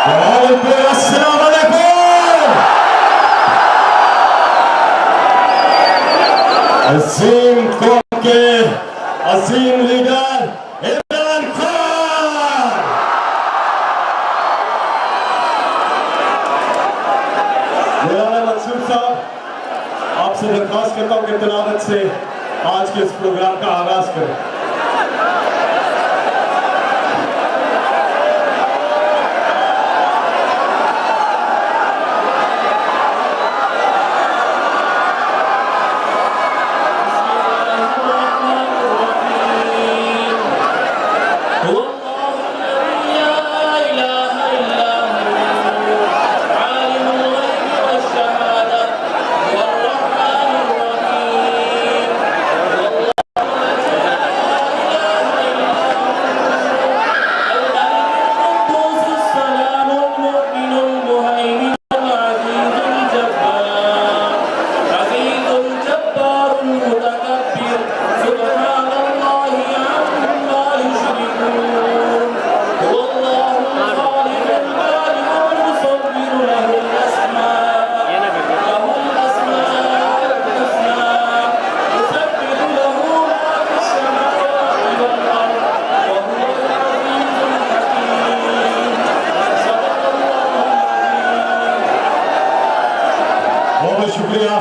अस्सलाम वालेकुम। अजीम कौम के अजीम लीडर इमरान खान। मौलाना मंसूर साहब, आपसे दरख्वास्त करता हूँ कि तिलावत से आज के इस प्रोग्राम का आगाज करें। शुक्रिया।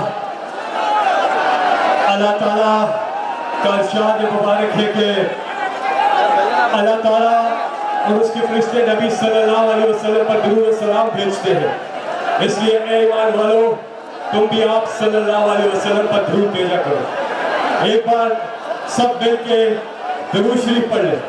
अल्लाह ताला का इरशाद मुबारक है कि अल्लाह ताला और उसके फरिश्ते नबी सल्लल्लाहु अलैहि वसल्लम पर दुरूद और सलाम भेजते हैं। इसलिए ए ईमान वालों, तुम भी आप सल्लल्लाहु अलैहि वसल्लम पर दुरूद भेजा करो। एक बार सब मिल के दुरूद शरीफ पढ़ लें।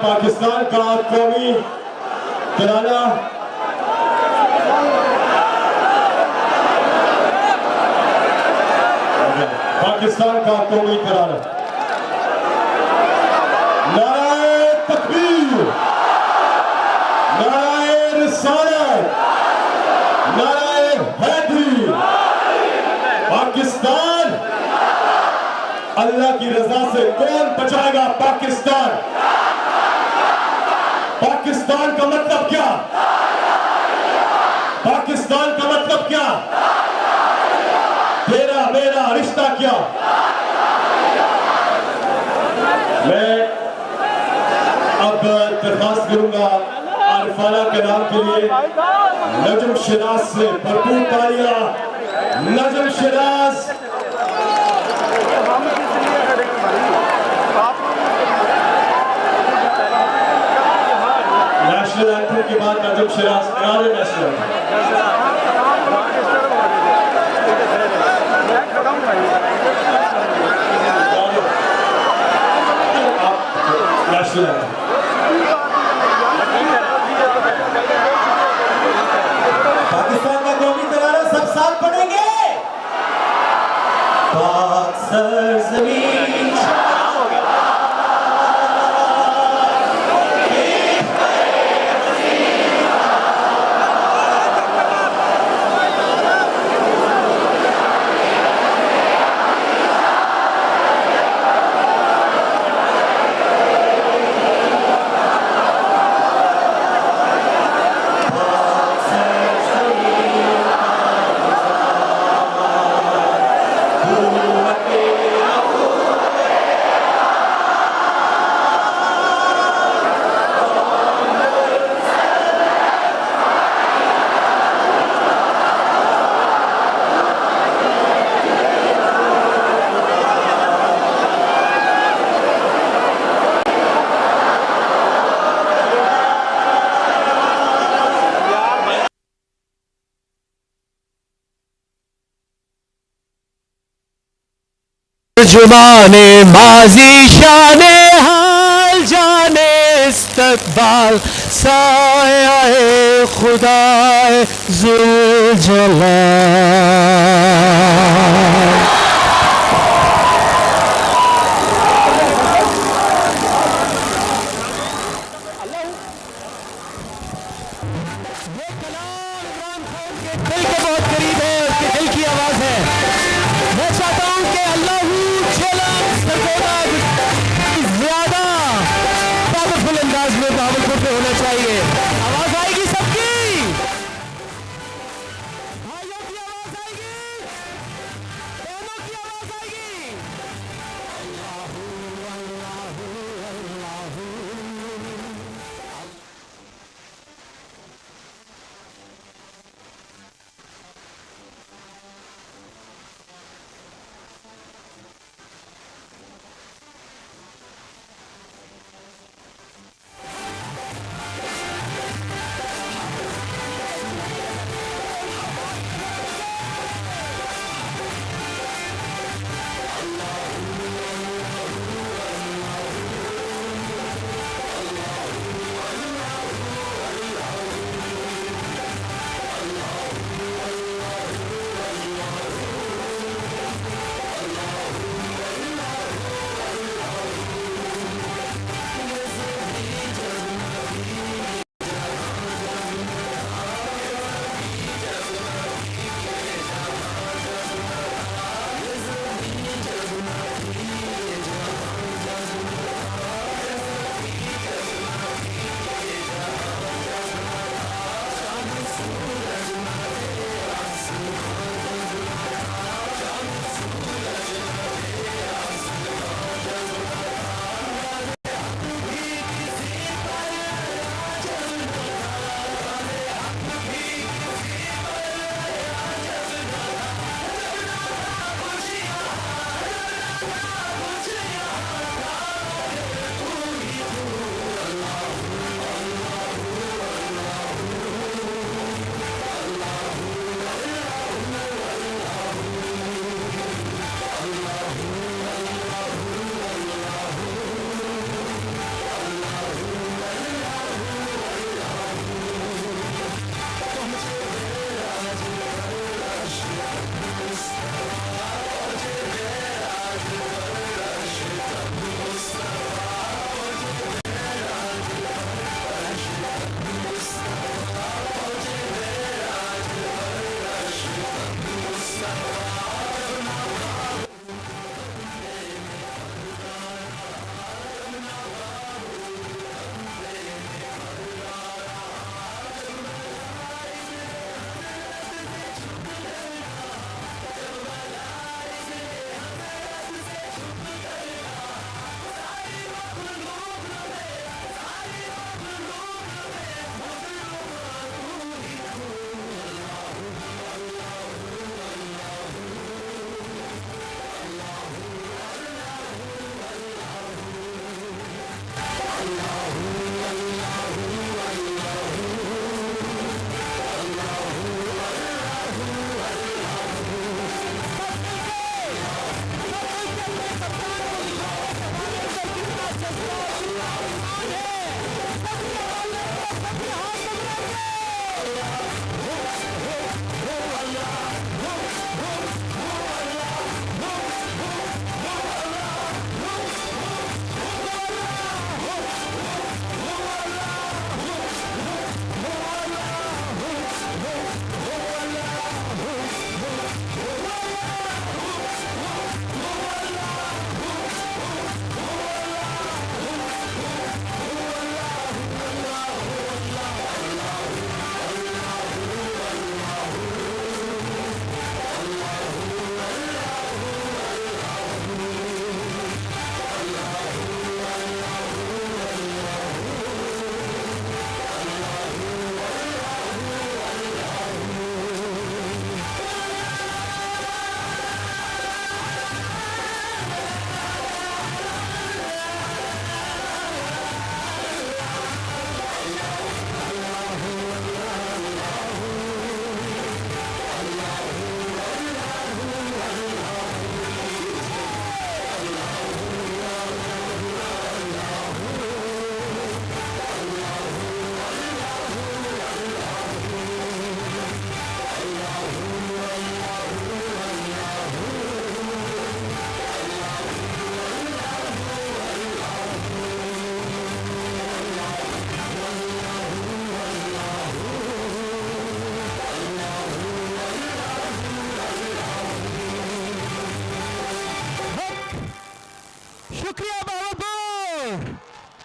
पाकिस्तान का कौमी तराना पाकिस्तान का कौमी तराना। नाराए तकबीर, नाराए रिसालत, नाराए हैदरी। पाकिस्तान, अल्लाह की रजा से कौन बचाएगा पाकिस्तान? पाकिस्तान का मतलब क्या? पाकिस्तान का मतलब क्या? तेरा मेरा रिश्ता क्या? मैं अब दरख्वास्त करूंगा आरिफाना कलाम के लिए नजम शिराज से भरपूर तालियां। नजम शिराज नेशनल एंथम के बाद नजम शिराज नेशनल पाकिस्तान का कौमी तराना सब साथ पढ़ेंगे। पाक सरज़मीं जुबाने माजी शाने हाल जाने इस्तकबाल साए खुदाए जुल जलाल। दिल के बहुत करीब है, उसके दिल की आवाज है। मैं चाहता हूं कि अल्लाहू ज्यादा पावरफुल अंदाज में भावलपुर पे होना चाहिए। आवाज आएगी सबकी, भाइयों की आवाज आएगी, बहनों की आवाज आएगी। अल्लाहू अल्लाहू अल्लाहू।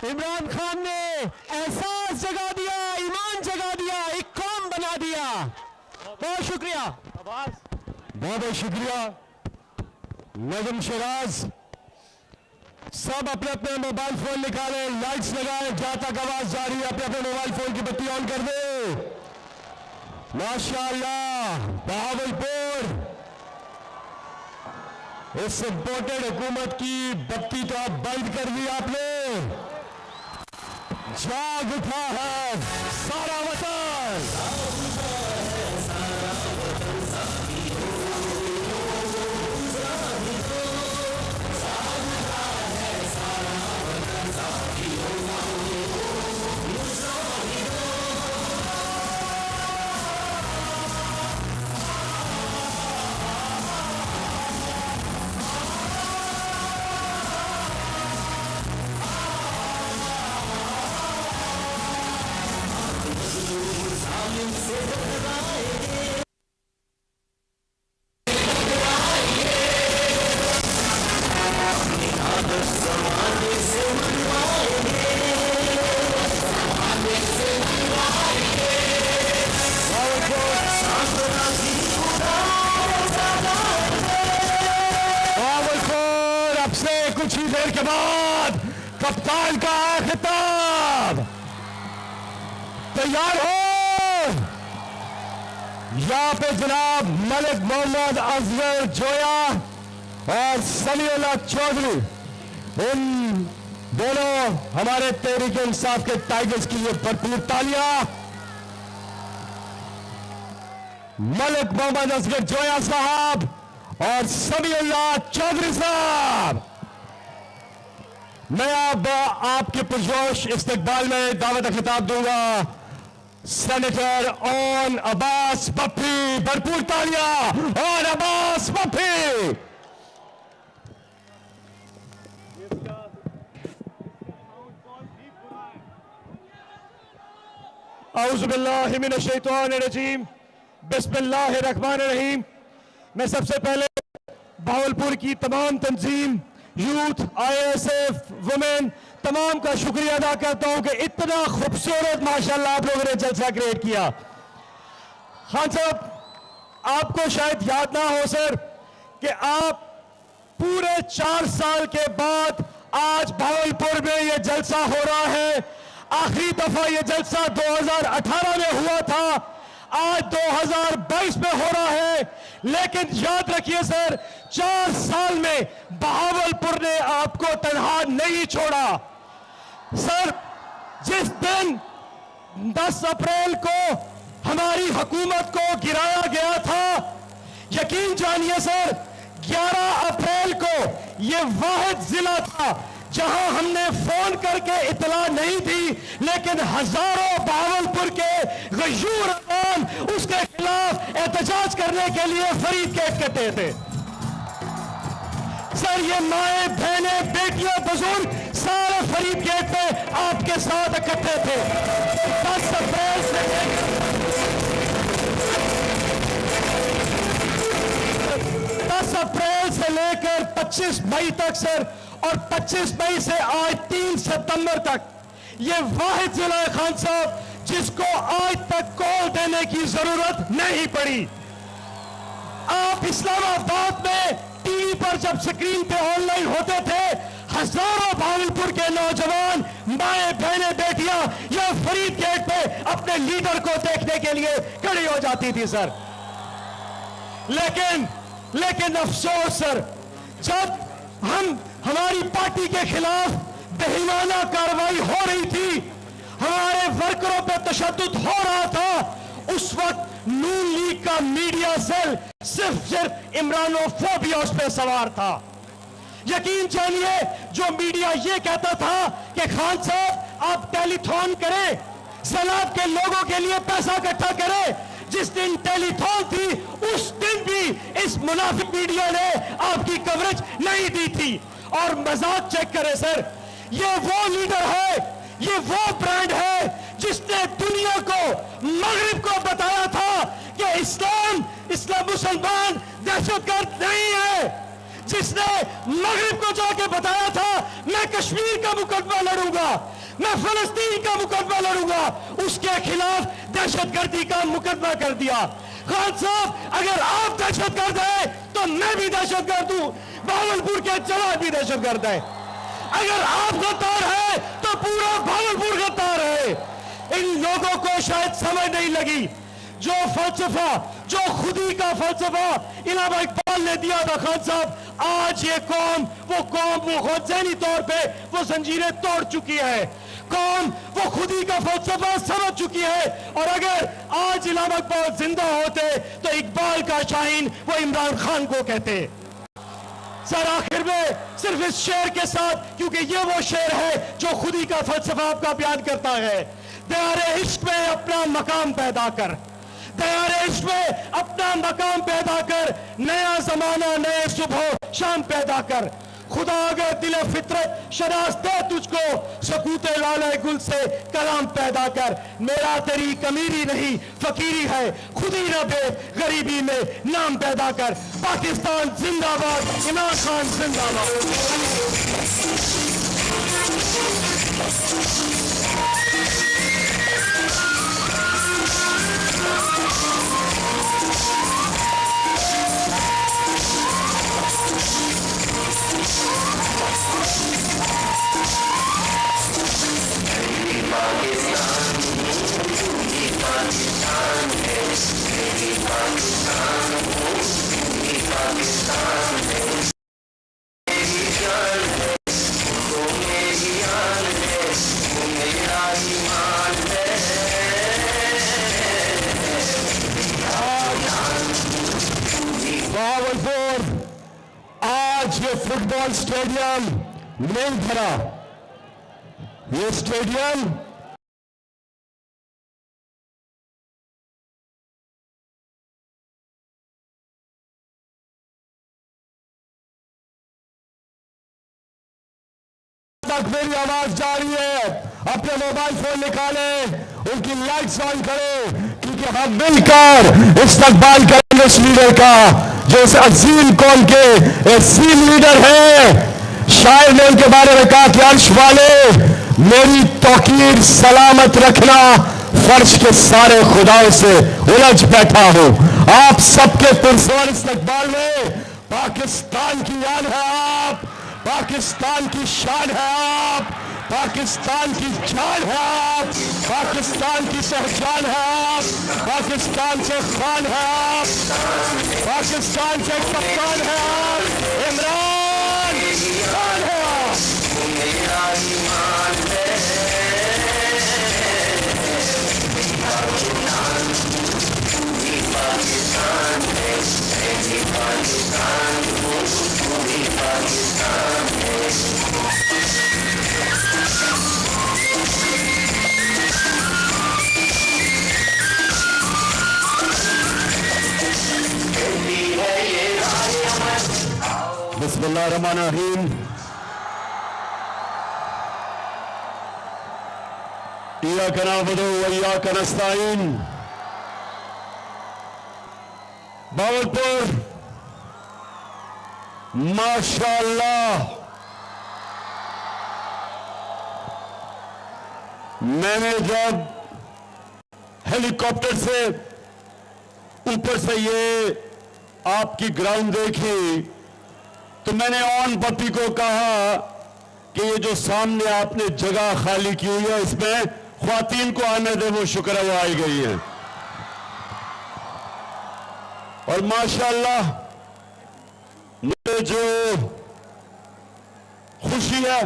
इमरान खान ने एहसास जगा दिया, ईमान जगा दिया, एक कौम बना दिया। बहुत शुक्रिया, बहुत बहुत शुक्रिया। नजम शिराज, सब अपने अपने मोबाइल फोन निकाले, लाइट्स लगाए, जहां तक आवाज जा रही है अपने अपने मोबाइल फोन की बत्ती ऑन कर दे। माशाअल्लाह, बहावलपुर इस इम्पोर्टेड हुकूमत की बत्ती तो अब बंद कर दी आपने। जाग उठा है सारा वतन। कुछ ही देर के बाद कप्तान का खिताब। तैयार हो। यहां पे जनाब मलिक मोहम्मद अजहर जोया और समीउल्लाह चौधरी, इन दोनों हमारे तहरीक इंसाफ के टाइगर्स के लिए भरपूर तालियां। मलिक मोहम्मद अजहर जोया साहब और समीउल्लाह चौधरी साहब, मैं अब आपके पुरजोश इस्तकबाल में दावत खिताब दूंगा सेनेटर ऑन अब्बास बप्पी। भरपूर तालियां ऑन अब्बास बप्पी। औज़ुबिल्लाहि मिनश्शैतानिर्रजीम, बिस्मिल्लाहिर्रहमानिर्रहीम। मैं सबसे पहले भावलपुर की तमाम तंजीम, यूथ, IASF, वुमेन, तमाम का शुक्रिया अदा करता हूं कि इतना खूबसूरत माशाल्लाह आप लोगों ने जलसा क्रिएट किया। खान साहब, आपको शायद याद ना हो सर कि आप पूरे 4 साल के बाद आज भावलपुर में यह जलसा हो रहा है। आखिरी दफा यह जलसा 2018 में हुआ था, आज 2022 में हो रहा है। लेकिन याद रखिए सर, 4 साल में बहावलपुर ने आपको तन्हा नहीं छोड़ा। सर, जिस दिन 10 अप्रैल को हमारी हुकूमत को गिराया गया था, यकीन जानिए सर, 11 अप्रैल को यह वाहिद जिला था जहां हमने फोन करके इतला नहीं दी, लेकिन हजारों बहावलपुर के गयूर अवाम उसके खिलाफ एहतजाज करने के लिए फरीद गेट कटे थे। सर, ये माए, बहने, बेटियां, बुजुर्ग सारे फरीद गेट पे आपके साथ इकट्ठे थे। 10 अप्रैल से 10 अप्रैल से लेकर 25 मई तक सर, और 25 मई से आज 3 सितंबर तक ये वाहिद जिला है खान साहब जिसको आज तक कॉल देने की जरूरत नहीं पड़ी। आप इस्लामाबाद में टीवी पर जब स्क्रीन पे ऑनलाइन होते थे, हजारों भावलपुर के नौजवान, माए, बहने, बेटियां या फरीद गेट पे अपने लीडर को देखने के लिए खड़ी हो जाती थी सर। लेकिन अफसोस सर, जब हमारी पार्टी के खिलाफ बेईमाना कार्रवाई हो रही थी, हमारे वर्करों पे तशद्दुद हो रहा था, उस वक्त नून लीग का मीडिया सेल सिर्फ इमरानोफोबिया उस पे सवार था। यकीन जानिए, जो मीडिया ये कहता था कि खान साहब आप टेलीथॉन करें, सैलाब के लोगों के लिए पैसा इकट्ठा करें, जिस दिन टेलीथॉन थी उस दिन भी इस मुनाफिक मीडिया ने आपकी कवरेज नहीं दी थी। और मजाक चेक करें सर, ये वो लीडर है, ये वो ब्रांड है जिसने दुनिया को, मगरिब को बताया था कि इस्लाम मुसलमान दहशतगर्द नहीं है, जिसने मगरिब को जाके बताया था मैं कश्मीर का मुकदमा लड़ूंगा, मैं फलस्तीन का मुकदमा लड़ूंगा, उसके खिलाफ दहशतगर्दी का मुकदमा कर दिया। खान साहब, अगर आप दहशतगर्द हैं तो मैं भी दहशतगर्द हूं, भावलपुर के जवान भी दहशतगर्द है। अगर आप गद्दार हैं तो पूरा भावलपुर गद्दार है। इन लोगों को शायद समझ नहीं लगी, जो फलसफा, जो खुदी का फलसफा इलामा इकबाल ने दिया था खान साहब, आज ये कौम वो खुद ज़हनी तौर पे वो जंजीरें तोड़ चुकी है। कौम वो खुदी का फलसफा समझ चुकी है। और अगर आज इलामा इकबाल जिंदा होते तो इकबाल का शाहीन वो इमरान खान को कहते। सर आखिर में सिर्फ इस शेर के साथ, क्योंकि ये वो शेर है जो खुदी का फलसफा आपका बयान करता है, दयारे इश्क में अपना मकाम पैदा कर, दयारे इश्क में अपना मकाम पैदा कर, नया जमाना नए सुबह शाम पैदा कर। खुदा अगर दिले फितरत शनास दे तुझको, सकूते लाले गुल से कलाम पैदा कर। मेरा तेरी कमीरी नहीं फकीरी है, खुदी न दे गरीबी में नाम पैदा कर। पाकिस्तान जिंदाबाद, इमरान खान जिंदाबाद। भावलपुर आज ये फुटबॉल स्टेडियम नहीं भरा, ये स्टेडियम तक मेरी आवाज जा रही है। अपने मोबाइल फोन निकाले, उनकी लाइट्स ऑन करें, क्योंकि हम मिलकर इस्तकबाल करेंगे उस लीडर का जो इस अजीम कौम के अजीम लीडर है। शायर ने उनके बारे में कहा कि अर्श वाले मेरी तौकीर सलामत रखना, फर्श के सारे खुदाओं से उलझ बैठा हूं। आप सबके पुरस्कार इस्तकबाल में पाकिस्तान की याद है, आप पाकिस्तान की शान है, आप पाकिस्तान की जान है, आप पाकिस्तान की पहचान है, आप पाकिस्तान के खान है, आप पाकिस्तान के कप्तान है, आप इमरान खान है, आप बिस्मिल्लाहिर्रहमानिर्रहीम। इय्याका नअबुदु व इय्याका नस्तईन। भावलपुर माशाअल्लाह, मैंने जब हेलीकॉप्टर से ऊपर से ये आपकी ग्राउंड देखी तो मैंने ऑन पप्पी को कहा कि ये जो सामने आपने जगह खाली की हुई है इसमें ख्वातीन को आने दे, वो शुक्र है वो आई गई है। और माशाअल्लाह मुझे जो खुशी है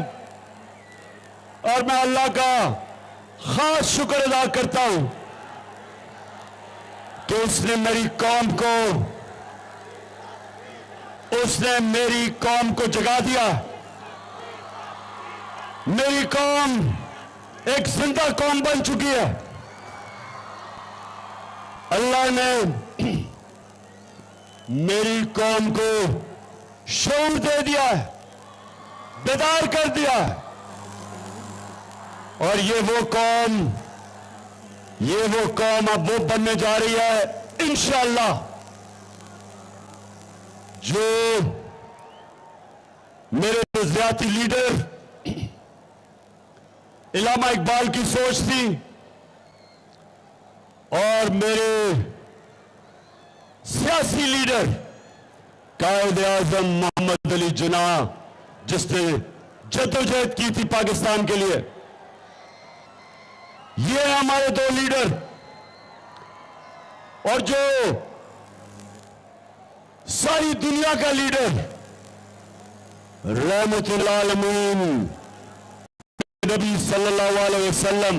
और मैं अल्लाह का खास शुक्र अदा करता हूं कि उसने मेरी कौम को जगा दिया। मेरी कौम एक जिंदा कौम बन चुकी है। अल्लाह ने मेरी कौम को शऊर दे दिया है, बेदार कर दिया है। और ये वो कौम अब वो बनने जा रही है इंशाअल्लाह जो मेरे ज्यादती लीडर इलामा इकबाल की सोच थी और मेरे सियासी लीडर कायद आजम मोहम्मद अली जिन्ना, जिसने जद्दोजहद की थी पाकिस्तान के लिए। ये हमारे दो लीडर, और जो सारी दुनिया का लीडर रहमतुल आलमीन नबी सल्लल्लाहु अलैहि वसल्लम,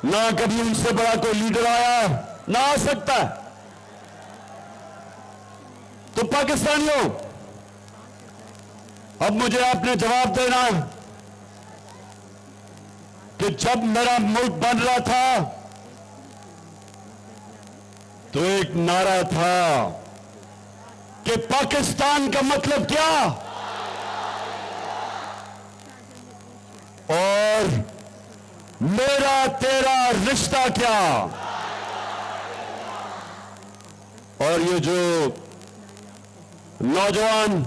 ना कभी उनसे बड़ा कोई लीडर आया ना आ सकता। तो पाकिस्तानियों, अब मुझे आपने जवाब देना है कि जब मेरा मुल्क बन रहा था तो एक नारा था कि पाकिस्तान का मतलब क्या, और मेरा तेरा रिश्ता क्या। और ये जो नौजवान,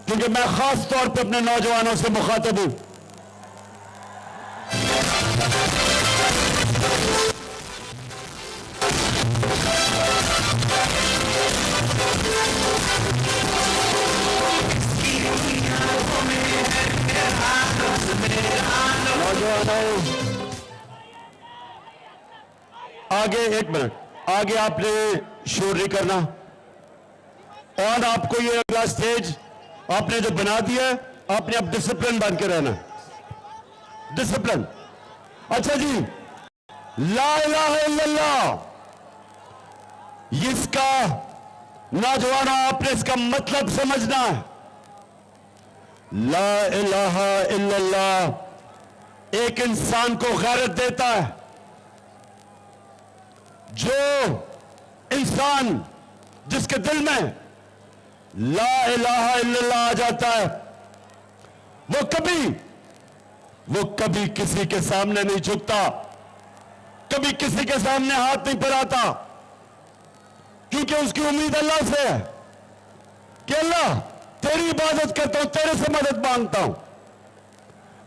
क्योंकि मैं खास तौर पे अपने नौजवानों से मुखातब हूं, आगे एक मिनट, आगे आपने शोर नहीं करना, और आपको ये अगला स्टेज आपने जो बना दिया है, आपने अब डिसिप्लिन बन के रहना, डिसिप्लिन। अच्छा जी, ला इलाहा इल्लल्लाह, इसका नौजवानों आपने इसका मतलब समझना है। ला इलाहा इल्लल्लाह एक इंसान को गैरत देता है। जो इंसान जिसके दिल में ला इलाहा इल्लल्लाह आ जाता है, वो कभी किसी के सामने नहीं झुकता, कभी किसी के सामने हाथ नहीं फैलाता, क्योंकि उसकी उम्मीद अल्लाह से है कि अल्लाह तेरी इबादत करता हूं, तेरे से मदद मांगता हूं।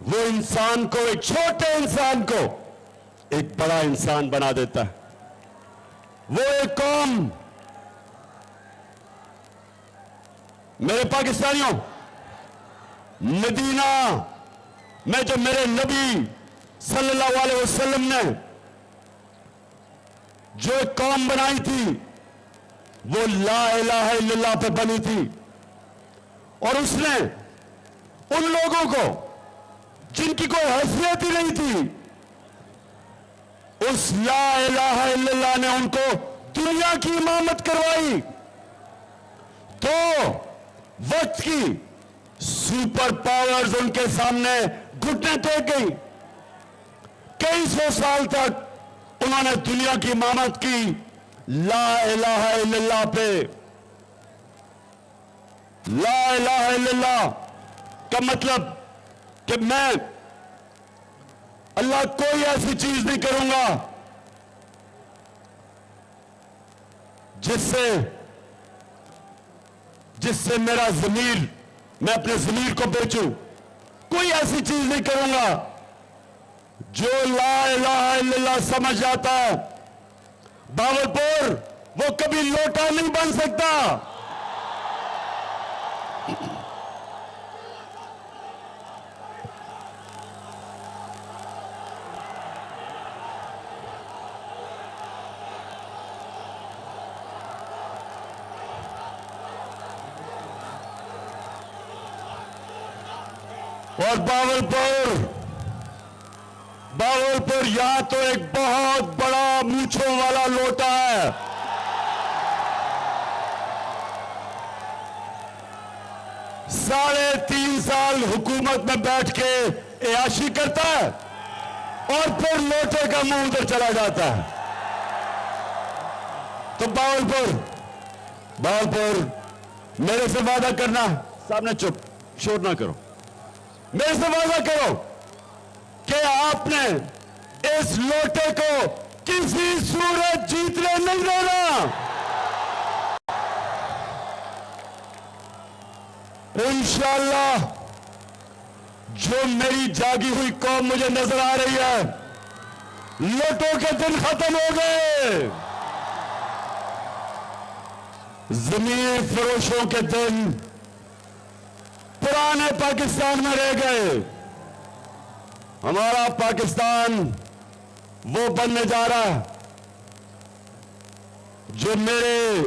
वो इंसान को, एक छोटे इंसान को एक बड़ा इंसान बना देता है। वो एक कौम, मेरे पाकिस्तानियों, मदीना में जो मेरे नबी सल्लल्लाहु अलैहि वसल्लम ने जो एक कौम बनाई थी, वो ला इलाहा इल्लल्लाह पे बनी थी। और उसने उन लोगों को जिनकी कोई हैसियत ही नहीं थी, उस ला इलाहा इल्लल्लाह ने उनको दुनिया की इमामत करवाई। तो वक्त की सुपर पावर्स उनके सामने घुटने टेक गई। कई सौ साल तक उन्होंने दुनिया की इमामत की ला इलाहा इल्लल्लाह पे। ला इलाहा इल्लल्लाह का मतलब कि मैं अल्लाह कोई ऐसी चीज नहीं करूंगा जिससे मेरा ज़मीर, मैं अपने ज़मीर को बेचूं। कोई ऐसी चीज नहीं करूंगा। जो ला इलाहा इल्लल्लाह समझ जाता है, बावलपुर वो कभी लोटा नहीं बन सकता। और बावलपुर यहां तो एक बहुत बड़ा मूंछों वाला लोटा है। साढ़े 3 साल हुकूमत में बैठ के एयाशी करता है और फिर लोटे का मुंह उधर चला जाता है। तो बावलपुर मेरे से वादा करना, सामने चुप, शोर ना करो, मेरे से वादा करो कि आपने इस लोटे को किसी सूरत जीतने नहीं देना। इंशाअल्लाह जो मेरी जागी हुई कौम मुझे नजर आ रही है, लूटों के दिन खत्म हो गए, जमीन फरोशों के दिन पुराने पाकिस्तान में रह गए। हमारा पाकिस्तान वो बनने जा रहा है जो मेरे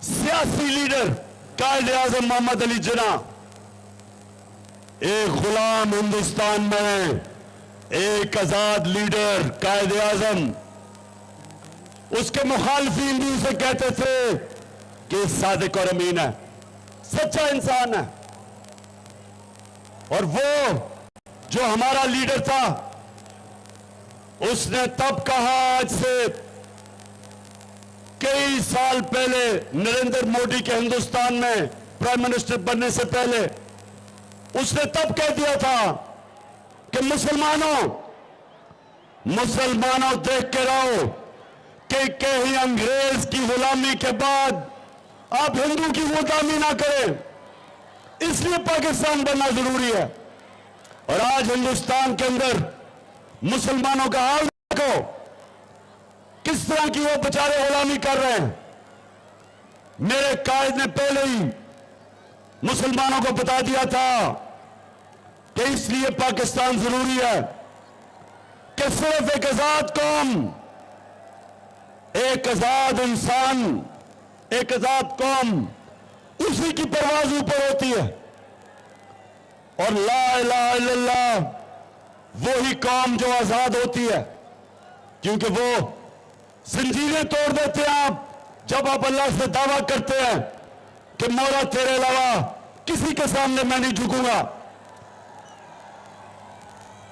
सियासी लीडर कायद-ए-आज़म मोहम्मद अली जिन्ना एक गुलाम हिंदुस्तान में एक आजाद लीडर कायद-ए-आज़म, उसके मुखालफीन भी उसे कहते थे कि सादिक और अमीन है, सच्चा इंसान है। और वो जो हमारा लीडर था, उसने तब कहा, आज से कई साल पहले नरेंद्र मोदी के हिंदुस्तान में प्राइम मिनिस्टर बनने से पहले, उसने तब कह दिया था कि मुसलमानों देख के रहो कि कहीं अंग्रेज की गुलामी के बाद आप हिंदू की गुलामी ना करें, इसलिए पाकिस्तान बनना जरूरी है। और आज हिंदुस्तान के अंदर मुसलमानों का हाल देखो, किस तरह की वो बेचारे गुलामी कर रहे हैं। मेरे कायद ने पहले ही मुसलमानों को बता दिया था कि इसलिए पाकिस्तान जरूरी है कि सिर्फ एक आजाद कौम, एक आजाद इंसान, एक आजाद कौम, उसी की परवाज ऊपर होती है। और ला इलाहा इल्लल्लाह वो ही कौम जो आजाद होती है, क्योंकि वो जंजीरें तोड़ देते हैं आप जब आप अल्लाह से दावा करते हैं कि मौला तेरे अलावा किसी के सामने मैं नहीं झुकूंगा।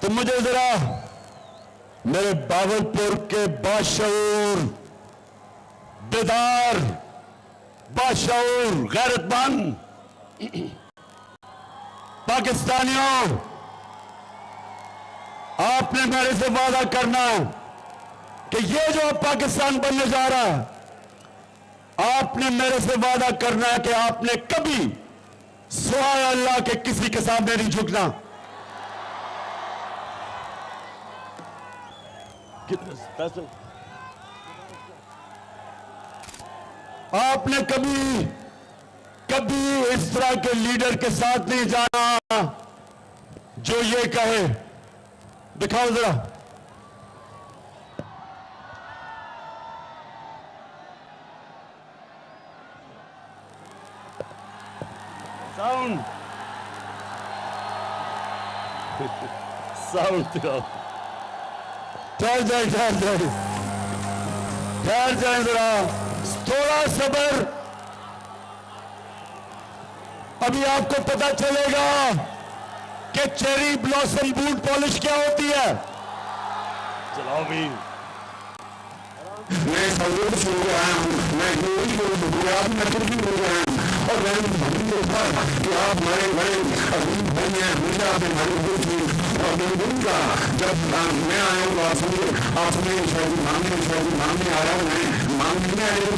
तो मुझे जरा मेरे बावलपुर के बाशऊर, बेदार, बाशऊर, गैरतमंद पाकिस्तानियों, आपने मेरे से वादा करना कि ये जो अब पाकिस्तान बनने जा रहा है, आपने मेरे से वादा करना है कि आपने कभी सिवाय अल्लाह के किसी के सामने नहीं झुकना। कितने पैसे? आपने कभी इस तरह के लीडर के साथ नहीं जाना जो ये कहे, दिखाओ जरा, साउंड दिखाओ। ठहर जाए जरा, थोड़ा सब्र। अभी आपको पता चलेगा कि चेरी ब्लॉसम बूट पॉलिश क्या होती है। चलाओ भी। मैं सर्वोच्च हो गया हूँ, मैं योगी हो गया हूँ, मैं कुछ भी हो गया हूँ। और मैंने देखा कि आप हमारे बड़े अजीम भाई हैं, हमेशा आपने हमारी दोस्त हुई। और मैं बोलूँगा जब मैं आया हूँ आपने शायद मांगने आया हूँ, मैं मांगने में आया हूँ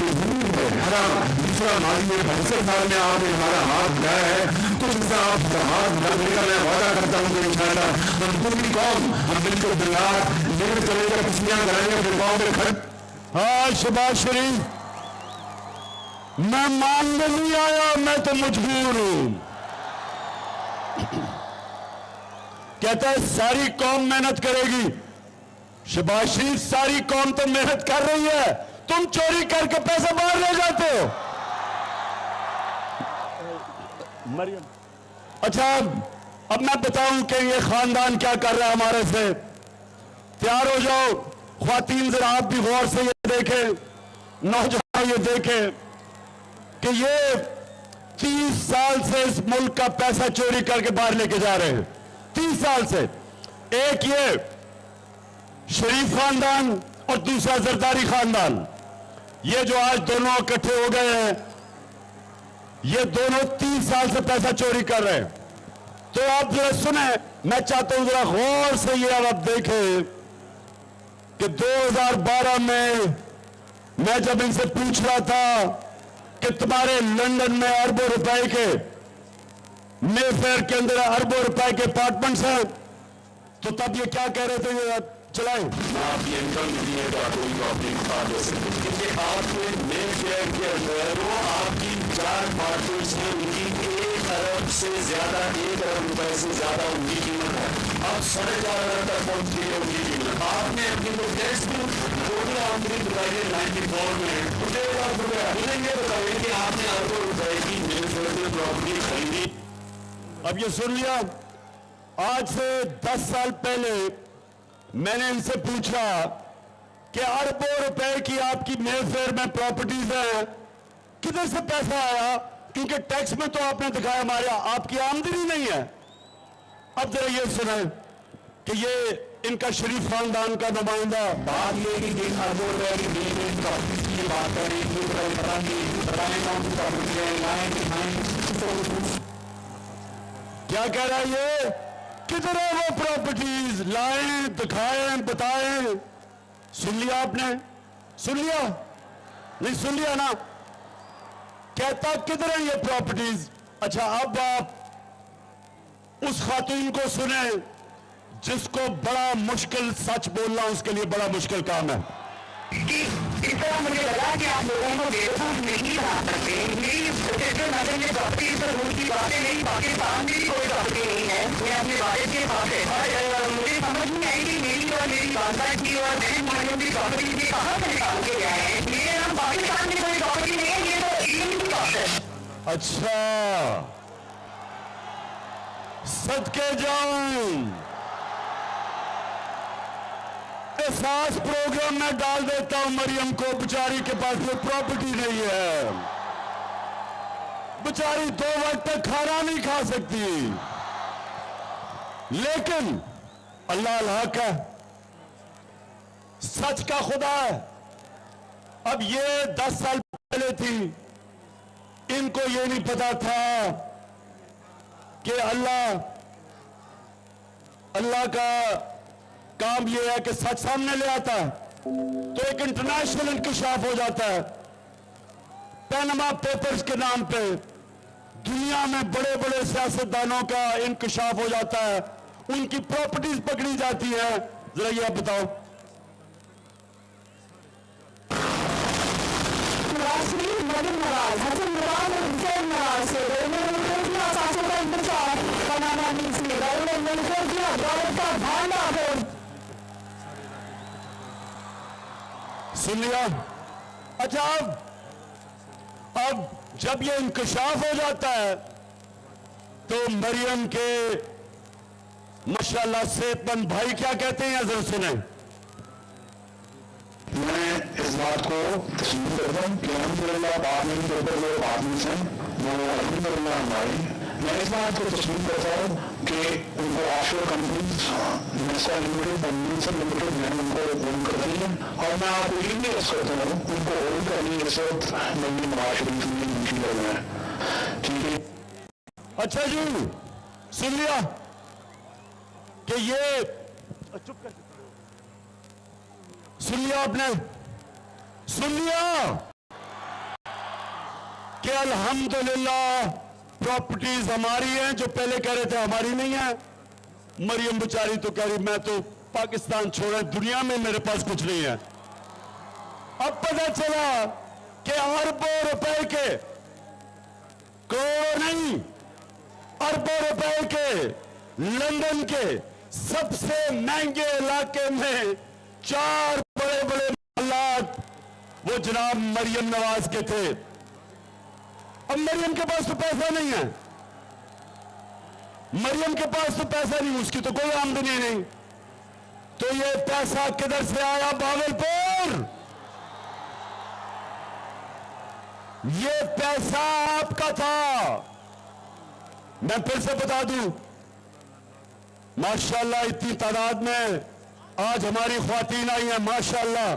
है हरा दूसरा माली में 72 साल में आपने हमारा हाथ उठाया है, तो इसका आप हाथ उठाने का मैं वादा करता हूँ कि इंशाअल्लाह हम पूरी कौम हम बिल्कुल बिल्लाह लेकर चलेगा, खुशियाँ कराएंगे, फिर गाँव में खड़े। हाँ शबाश शरीफ, मैं मांगने नहीं आया, मैं तो मजबूर हूं। कहता है सारी कौम मेहनत करेगी। शबाश शरीफ, सारी कौम तो मेहनत कर रही है, तुम चोरी करके पैसा बाहर ले जाते हो। मरियम, अच्छा अब मैं बताऊं कि ये खानदान क्या कर रहा है हमारे से। तैयार हो जाओ ख्वातीन, जरा आप भी गौर से ये देखें, नौजवान ये देखें कि ये 30 साल से इस मुल्क का पैसा चोरी करके बाहर लेके जा रहे हैं। 30 साल से। एक ये शरीफ खानदान और दूसरा जरदारी खानदान, ये जो आज दोनों इकट्ठे हो गए हैं, ये दोनों 30 साल से पैसा चोरी कर रहे हैं। तो आप जरा सुने, मैं चाहता हूं जरा गौर से ये अब आप देखें कि 2012 में मैं जब इनसे पूछ रहा था कि तुम्हारे लंदन में अरबों रुपए के मेफेयर के अंदर अरबों रुपए के अपार्टमेंट्स हैं, तो तब ये क्या कह रहे थे, ये चलाएं आप ये इनकम दिएगा कोई अपनी बात हो सकती है कि आपने मेफेयर के अंदर वो आपकी 4 पार्टनर्स में उनकी 1 अरब से ज्यादा 1 अरब रुपए से ज्यादा उनकी कीमत है। अब 4.5 अरब तक पहुंच गई है उनकी कीमत। आपने अपनी को टैक्स भी टोटल आमदनी बताइए 94 में 1.5 लाख रुपया। मुझे ये बताइए कि आपने अरबों रुपए की मेफेयर में प्रॉपर्टी खरीदी। अब ये सुन लिया। आज से 10 साल पहले मैंने इनसे पूछा कि अरबों रुपए की आपकी मेफेयर में प्रॉपर्टीज हैं, किधर से पैसा आया, क्योंकि टैक्स में तो आपने दिखाया हमारे आपकी आमदनी नहीं है। अब जरा ये सुने कि ये इनका शरीफ खानदान का नुमाइंदा बात ये कि जिन अरबों रुपए की मेफेयर प्रॉपर्टीज की बात करें, ये बताएं कौन सी प्रॉपर्टी है, लाएं दिखाएं। क्या कह रहा है ये, किधर है वो प्रॉपर्टीज, लाएं दिखाएं बताएं। सुन लिया आपने, सुन लिया नहीं, सुन लिया ना, कहता किधर है ये प्रॉपर्टीज। अच्छा अब आप उस खातून को सुने जिसको बड़ा मुश्किल सच बोलना उसके लिए बड़ा मुश्किल काम है। कि इस तरह मुझे लगा कि आप लोगों को बेवकूफ नहीं बना सकते। मेरी सेक्रेटरी मैडम ने प्रॉपर्टी पर उनकी बातें नहीं, पाकिस्तान में भी कोई प्रॉपर्टी नहीं है। मैं अपने वालिद के पास है और मुझे समझ नहीं आई कि मेरी और मेरी बादशाह की और बहन भाइयों की प्रॉपर्टी मुझे कहाँ से निकाल के आए हैं। मेरे नाम पाकिस्तान में कोई प्रॉपर्टी नहीं है, ये तो इंडियन की बात है। अच्छा सदके जाऊं, एहसास प्रोग्राम में डाल देता हूं मरियम को, बेचारी के पास कोई प्रॉपर्टी नहीं है, बेचारी 2 वक्त तक खाना नहीं खा सकती, लेकिन अल्लाह अल-हक है, सच का खुदा है। अब ये 10 साल पहले थी, इनको ये नहीं पता था कि अल्लाह का काम यह है कि सच सामने ले आता है तो एक इंटरनेशनल इंकशाफ हो जाता है। पैनामा पेपर्स के नाम पे दुनिया में बड़े बड़े सियासतदानों का इंकशाफ हो जाता है, उनकी प्रॉपर्टीज पकड़ी जाती है। जरा ये आप बताओ। मरियम नवाज, हसन नवाज और हुसैन नवाज से सासों का इंतजार बनाना मिलकर दिया दौलत का भांडाफोड़। सुन लिया। अच्छा अब जब ये इंकशाफ हो जाता है तो मरियम के माशाल्लाह सेहतमंद भाई क्या कहते हैं, जरा सुने। मैं इस बात को तस्लीम करता हूँ कि अल्हम्दुलिल्लाह बाद में जो आदमी हैं वो अल्हम्दुलिल्लाह हमारी, मैं इस बात को तस्लीम करता हूँ कि उनको ऑफशोर कंपनीज नेस्का लिमिटेड और न्यूसन लिमिटेड मैंने उनको ओन कर दी है। और मैं आपको ये भी अर्ज करता हूँ उनको ओन करनी इस वक्त नई नवाज शरीफ में मुमकिन लग रहा है। ठीक है, अच्छा जी सुन लिया कि ये चुप कर, सुन लिया आपने, सुन लिया कि अल्हम्दुलिल्लाह प्रॉपर्टीज हमारी हैं, जो पहले कह रहे थे हमारी नहीं है। मरियम बेचारी तो कह रही मैं तो पाकिस्तान छोड़े, दुनिया में मेरे पास कुछ नहीं है। अब पता चला कि अरबों रुपए के, करोड़ों नहीं अरबों रुपए के लंदन के सबसे महंगे इलाके में 4 बड़े बड़े महलात वो जनाब मरियम नवाज के थे। अब मरियम के पास तो पैसा नहीं है, मरियम के पास तो पैसा नहीं, उसकी तो कोई आमदनी नहीं, तो ये पैसा किधर से आया? भागलपुर। ये पैसा आपका था। मैं फिर से बता दूं, माशाल्लाह इतनी तादाद में आज हमारी ख्वातीन आई हैं, माशाल्लाह।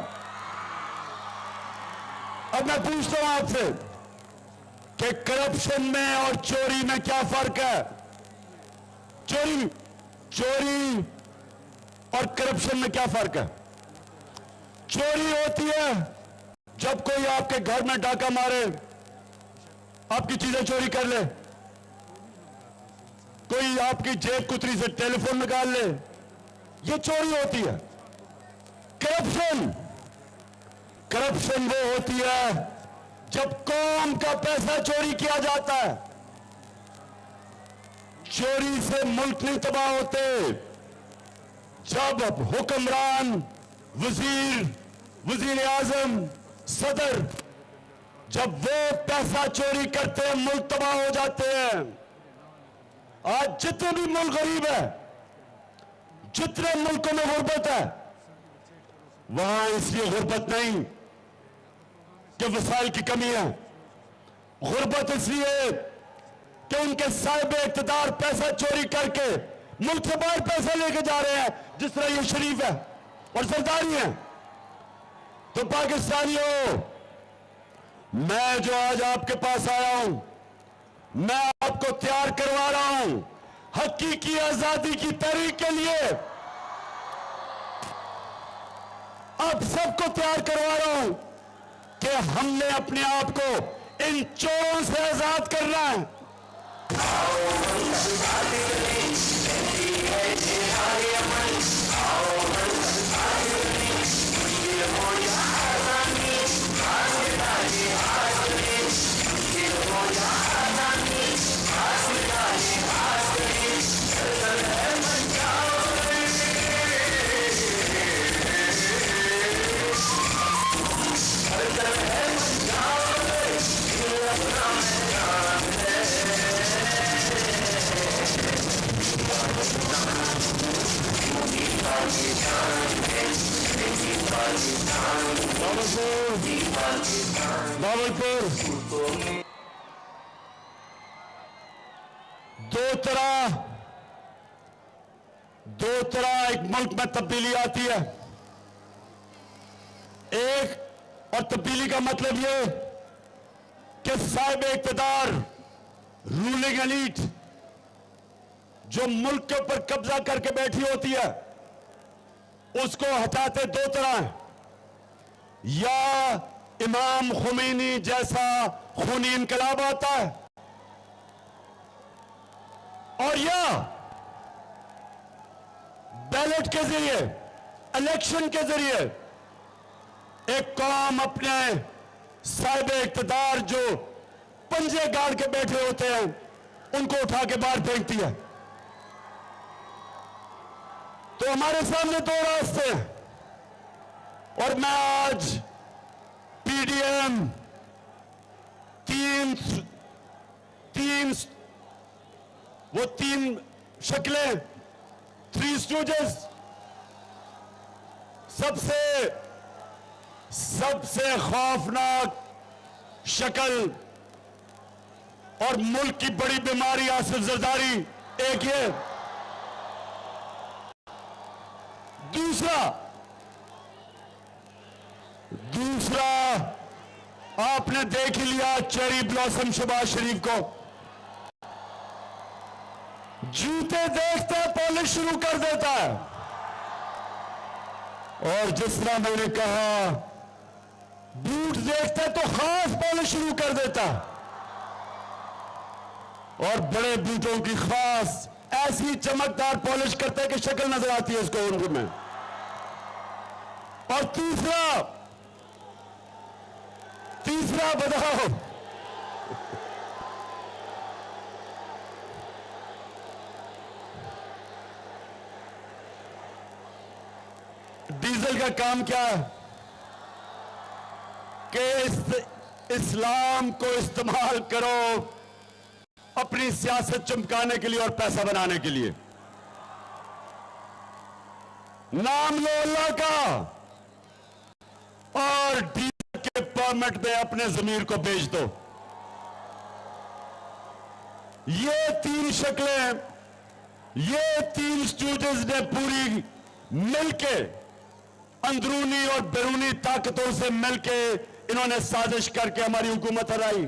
अब मैं पूछता हूं आपसे कि करप्शन में और चोरी में क्या फर्क है? चोरी और करप्शन में क्या फर्क है? चोरी होती है जब कोई आपके घर में डाका मारे, आपकी चीजें चोरी कर ले, कोई आपकी जेब कुतरी से टेलीफोन निकाल ले, ये चोरी होती है। करप्शन वो होती है जब कौम का पैसा चोरी किया जाता है। चोरी से मुल्क नहीं तबाह होते। जब हुक्मरान, वजीर आजम, सदर, जब वो पैसा चोरी करते हैं, मुल्क तबाह हो जाते हैं। आज जितने भी मुल्क गरीब है, जितने मुल्कों में गुर्बत है, वहां इसलिए गुर्बत नहीं कि वसाइल की कमी है। गुर्बत इसलिए कि उनके साहिब इख्तिदार पैसा चोरी करके मुल्क से बाहर पैसा लेके जा रहे हैं, जिस तरह ये शरीफ है और सरदारी है। तो पाकिस्तानियों, मैं जो आज आपके पास आया हूं, मैं आपको तैयार करवा रहा हूं हकीकी आजादी की तहरीक के लिए। आप सबको तैयार करवा रहा हूं कि हमने अपने आप को इन चोरों से आजाद करना है। बावलपुर दो तरह एक मुल्क में तब्दीली आती है। एक और तब्दीली का मतलब यह कि साहिब इख्तिदार, रूलिंग एलीट जो मुल्क के ऊपर कब्जा करके बैठी होती है, उसको हटाते दो तरह हैं। या इमाम खुमैनी जैसा खूनी इनकलाब आता है, और या बैलेट के जरिए, इलेक्शन के जरिए एक कौम अपने साहिब इख्तिदार जो पंजे गाड़ के बैठे होते हैं, उनको उठा के बाहर फेंकती है। तो हमारे सामने दो रास्ते हैं, और मैं आज पीडीएम तीन शक्लें, थ्री स्टूजेस, सबसे खौफनाक शक्ल और मुल्क की बड़ी बीमारी आसिफ जरदारी, एक ये। दूसरा आपने देख ही लिया चेरी ब्लॉसम शहबाज शरीफ को। जूते देखते पॉलिश शुरू कर देता है, और जिस तरह मैंने कहा बूट देखते तो खास पॉलिश शुरू कर देता है, और बड़े बूटों की खास ऐसी चमकदार पॉलिश करते हैं कि शक्ल नजर आती है इसको उनको में। और तीसरा बताओ, डीजल का काम क्या है कि इस्लाम को इस्तेमाल करो अपनी सियासत चमकाने के लिए और पैसा बनाने के लिए। नाम लो अल्लाह का और डीजल के परमिट में अपने जमीर को बेच दो। ये तीन शक्लें, ये तीन स्टूडेंट्स ने पूरी मिलके, अंदरूनी और बैरूनी ताकतों से मिलके इन्होंने साजिश करके हमारी हुकूमत हराई।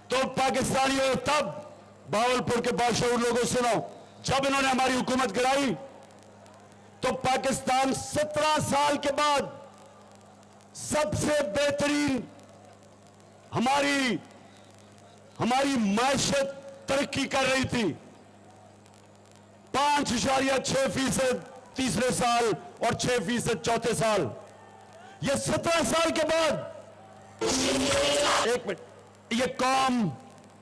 तो पाकिस्तानियों, तब बावलपुर के बादशाह लोगों सुनो, जब इन्होंने हमारी हुकूमत गिराई तो पाकिस्तान 17 साल के बाद सबसे बेहतरीन हमारी मायशत तरक्की कर रही थी, 5.6% तीसरे साल और 6% चौथे साल। ये 17 साल के बाद, एक मिनट, ये कौम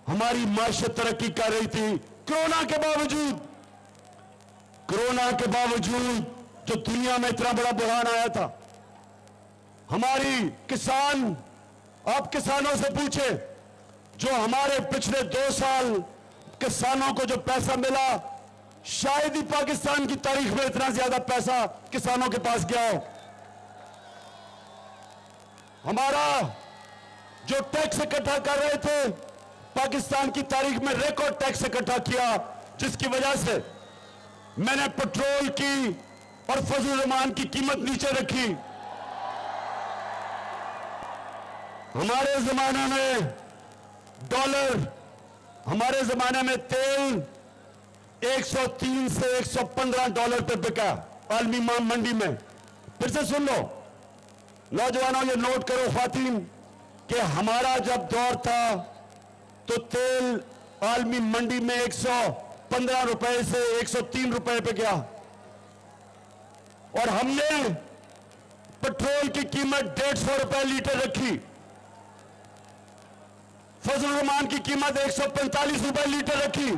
हमारी माशत तरक्की कर रही थी कोरोना के बावजूद। कोरोना के बावजूद जो दुनिया में इतना बड़ा बुरहान आया था, हमारी किसान, आप किसानों से पूछे, जो हमारे पिछले 2 साल किसानों को जो पैसा मिला, शायद ही पाकिस्तान की तारीख में इतना ज्यादा पैसा किसानों के पास गया हो। हमारा जो टैक्स इकट्ठा कर रहे थे, पाकिस्तान की तारीख में रिकॉर्ड टैक्स इकट्ठा किया, जिसकी वजह से मैंने पेट्रोल की और फजल रहमान की कीमत नीचे रखी। हमारे जमाने में डॉलर, हमारे जमाने में तेल 103 से 115 डॉलर पे बिका आलमी मंडी में। फिर से सुन लो नौजवानों, ये नोट करो खातिन, कि हमारा जब दौर था तो तेल आलमी मंडी में 115 रुपए से 103 रुपए पे गया, और हमने पेट्रोल की कीमत 150 रुपए लीटर रखी, फजल रहमान की कीमत 145 रुपए लीटर रखी।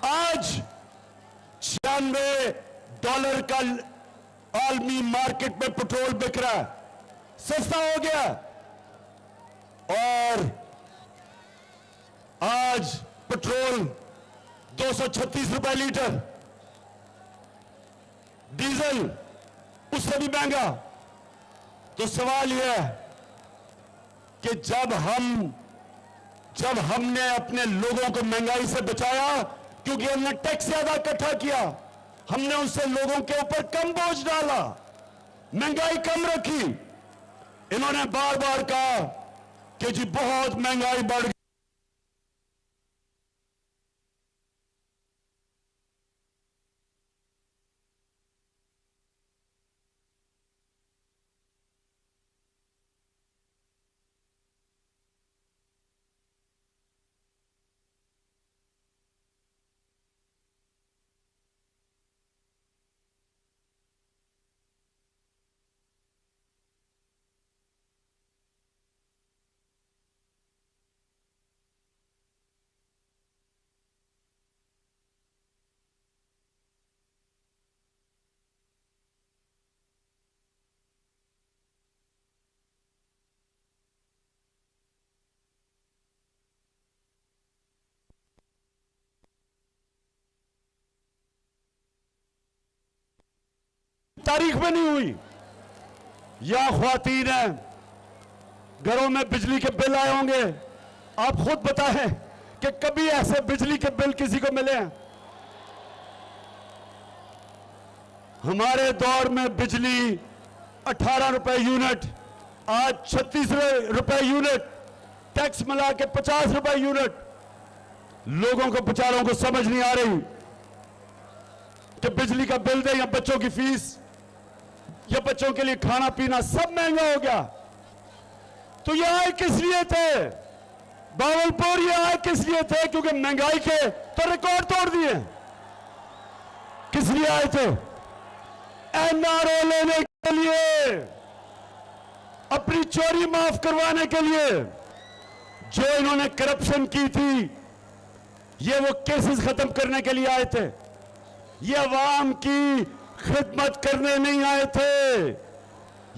आज 96 डॉलर का आलमी मार्केट में पेट्रोल बिक रहा है, सस्ता हो गया। और आज पेट्रोल 236 रुपए लीटर, डीजल उससे भी महंगा। तो सवाल यह है कि जब हमने अपने लोगों को महंगाई से बचाया, क्योंकि हमने टैक्स ज्यादा इकट्ठा किया, हमने उससे लोगों के ऊपर कम बोझ डाला, महंगाई कम रखी। इन्होंने बार बार कहा कि जी बहुत महंगाई बढ़ गई। तारीख में नहीं हुई। या ख्वातीन हैं, घरों में बिजली के बिल आए होंगे, आप खुद बताएं कि कभी ऐसे बिजली के बिल किसी को मिले हैं? हमारे दौर में बिजली 18 रुपए यूनिट, आज 36 रुपए यूनिट, टैक्स मिला के 50 रुपए यूनिट। लोगों को, बेचारों को समझ नहीं आ रही कि बिजली का बिल दे या बच्चों की फीस या बच्चों के लिए खाना पीना सब महंगा हो गया। तो ये आए किस लिए थे? बावलपुर ये आए किस लिए थे? क्योंकि महंगाई के तो रिकॉर्ड तोड़ दिए। किस लिए आए थे? एनआरओ लेने के लिए, अपनी चोरी माफ करवाने के लिए। जो इन्होंने करप्शन की थी, ये वो केसेस खत्म करने के लिए आए थे। ये अवाम की खिदमत करने नहीं आए थे।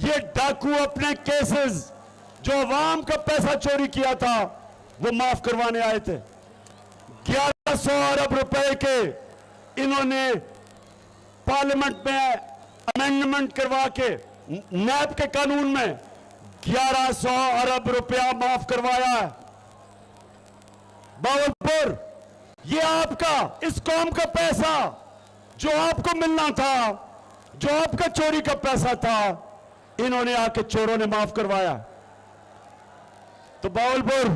ये डाकू अपने केसेस, जो अवाम का पैसा चोरी किया था, वो माफ करवाने आए थे। 1100 अरब रुपए के इन्होंने पार्लियामेंट में अमेंडमेंट करवा के नैब के कानून में 1100 अरब रुपया माफ करवाया है। बावलपुर, ये आपका, इस कौम का पैसा जो आपको मिलना था, जो आपका चोरी का पैसा था, इन्होंने आके चोरों ने माफ करवाया। तो बावलपुर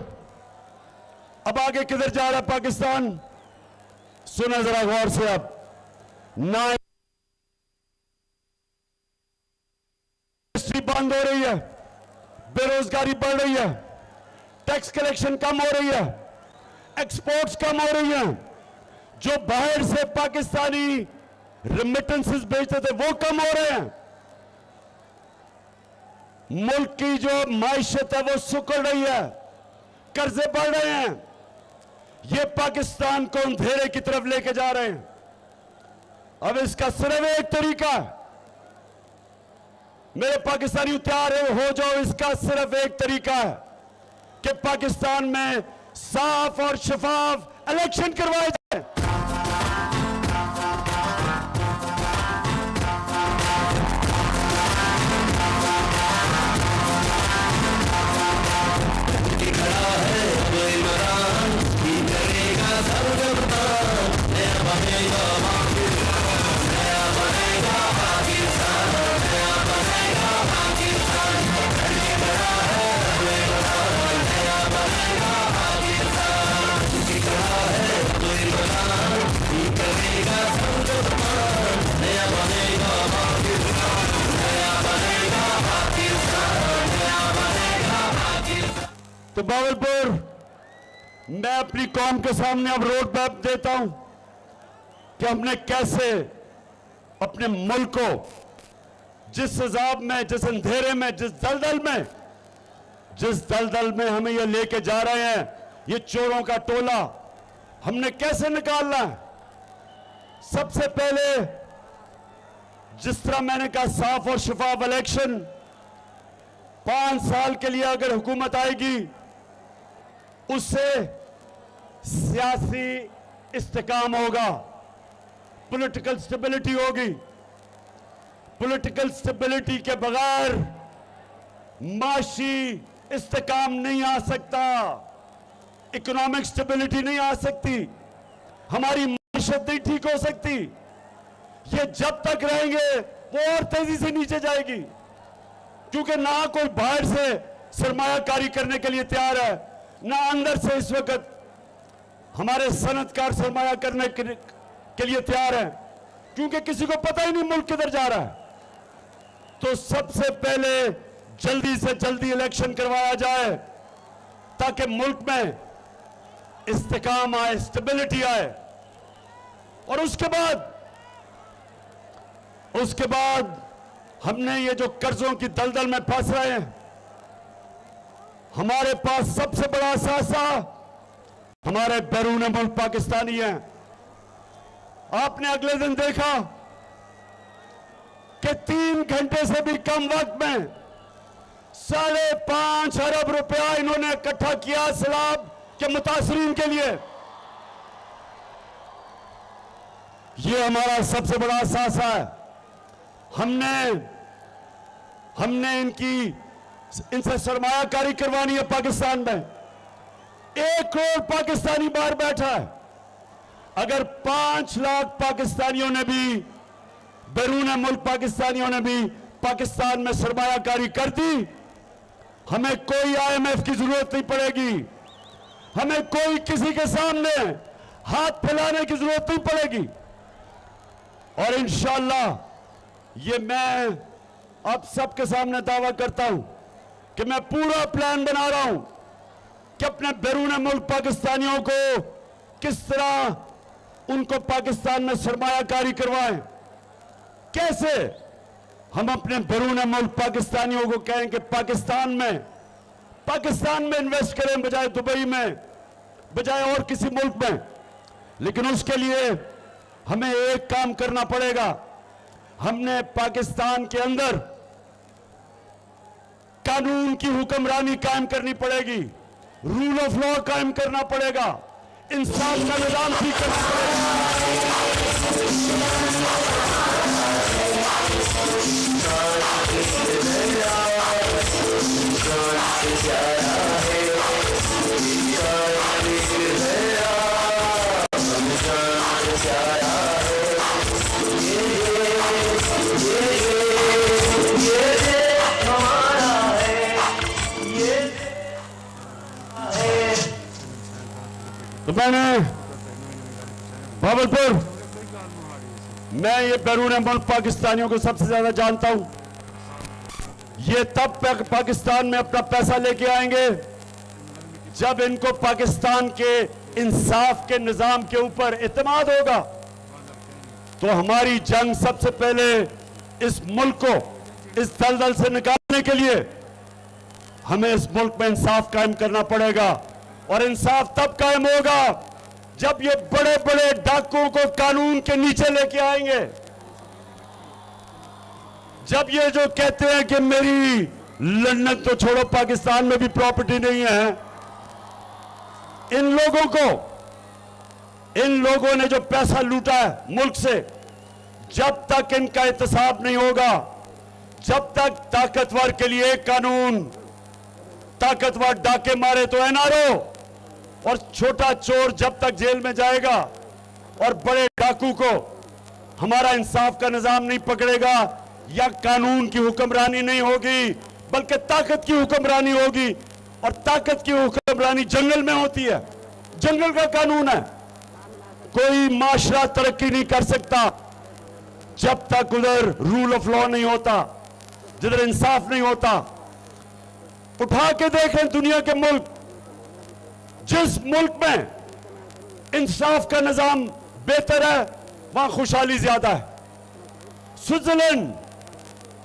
अब आगे किधर जा रहा है पाकिस्तान? सुने जरा गौर से। अब ना इंडस्ट्री बंद हो रही है, बेरोजगारी बढ़ रही है, टैक्स कलेक्शन कम हो रही है, एक्सपोर्ट्स कम हो रही हैं, जो बाहर से पाकिस्तानी रेमिटेंसेस भेजते थे वो कम हो रहे हैं, मुल्क की जो माइशत है वो सुकड़ रही है, कर्जे बढ़ रहे हैं। ये पाकिस्तान को अंधेरे की तरफ लेके जा रहे हैं। अब इसका सिर्फ एक तरीका है, मेरे पाकिस्तानी तैयार हो जाओ, इसका सिर्फ एक तरीका है कि पाकिस्तान में साफ और शफाफ इलेक्शन करवाए जाए। तो बावलपुर, मैं अपनी कौम के सामने अब रोड मैप देता हूं कि हमने कैसे अपने मुल्क को जिस अजाब में, जिस अंधेरे में, जिस दलदल में हमें ये लेके जा रहे हैं, ये चोरों का टोला, हमने कैसे निकालना है। सबसे पहले जिस तरह मैंने कहा, साफ और शफाफ इलेक्शन। 5 साल के लिए अगर हुकूमत आएगी, उससे सियासी इस्तेकाम होगा, पॉलिटिकल स्टेबिलिटी होगी। पॉलिटिकल स्टेबिलिटी के बगैर माशी इस्तेकाम नहीं आ सकता, इकोनॉमिक स्टेबिलिटी नहीं आ सकती, हमारी माशत नहीं ठीक हो सकती। ये जब तक रहेंगे वो और तेजी से नीचे जाएगी, क्योंकि ना कोई बाहर से सरमायाकारी करने के लिए तैयार है, ना अंदर से इस वक्त हमारे सनतकार सरमाया करने के लिए तैयार है, क्योंकि किसी को पता ही नहीं मुल्क किधर जा रहा है। तो सबसे पहले जल्दी से जल्दी इलेक्शन करवाया जाए, ताकि मुल्क में इस्तेकाम आए, स्टेबिलिटी आए। और उसके बाद हमने ये जो कर्जों की दलदल में फंस रहे हैं, हमारे पास सबसे बड़ा सासा हमारे बैरून मुल्क पाकिस्तानी हैं। आपने अगले दिन देखा कि 3 घंटे से भी कम वक्त में 5.5 अरब रुपया इन्होंने इकट्ठा किया सैलाब के मुतासरीन के लिए। ये हमारा सबसे बड़ा सासा है। हमने इनसे सरमायाकारी करवानी है पाकिस्तान में। 1 करोड़ पाकिस्तानी बाहर बैठा है। अगर 5 लाख पाकिस्तानियों ने भी, बैरून मुल्क पाकिस्तानियों ने भी पाकिस्तान में सरमायाकारी कर दी, हमें कोई IMF की जरूरत नहीं पड़ेगी, हमें कोई किसी के सामने हाथ फैलाने की जरूरत नहीं पड़ेगी। और इंशाअल्लाह ये मैं आप सबके सामने दावा करता हूं कि मैं पूरा प्लान बना रहा हूं कि अपने बैरून मुल्क पाकिस्तानियों को किस तरह उनको पाकिस्तान में सरमायाकारी करवाएं। कैसे हम अपने बैरून मुल्क पाकिस्तानियों को कहें कि पाकिस्तान में इन्वेस्ट करें, बजाय दुबई में, बजाय और किसी मुल्क में। लेकिन उसके लिए हमें एक काम करना पड़ेगा। हमने पाकिस्तान के अंदर कानून की हुक्मरानी कायम करनी पड़ेगी, रूल ऑफ लॉ कायम करना पड़ेगा, इंसाफ का निजाम ठीक करना पड़ेगा। तो मैंने भावलपुर, मैं ये बैरून मुल्क पाकिस्तानियों को सबसे ज्यादा जानता हूं। ये तब पाकिस्तान में अपना पैसा लेके आएंगे जब इनको पाकिस्तान के इंसाफ के निजाम के ऊपर इत्मीनान होगा तो हमारी जंग सबसे पहले इस मुल्क को इस दलदल से निकालने के लिए हमें इस मुल्क में इंसाफ कायम करना पड़ेगा। और इंसाफ तब कायम होगा जब ये बड़े बड़े डाकुओं को कानून के नीचे लेके आएंगे। जब ये जो कहते हैं कि मेरी लंदन तो छोड़ो पाकिस्तान में भी प्रॉपर्टी नहीं है, इन लोगों ने जो पैसा लूटा है मुल्क से, जब तक इनका एहतसाब नहीं होगा, जब तक ताकतवर के लिए कानून, ताकतवर डाके मारे तो एनआरओ, और छोटा चोर जब तक जेल में जाएगा और बड़े डाकू को हमारा इंसाफ का निजाम नहीं पकड़ेगा, या कानून की हुक्मरानी नहीं होगी बल्कि ताकत की हुक्मरानी होगी। और ताकत की हुक्मरानी जंगल में होती है, जंगल का कानून है। कोई माशरा तरक्की नहीं कर सकता जब तक उधर रूल ऑफ लॉ नहीं होता, जिधर इंसाफ नहीं होता। उठा के देखें दुनिया के मुल्क, जिस मुल्क में इंसाफ का निजाम बेहतर है वहां खुशहाली ज्यादा है।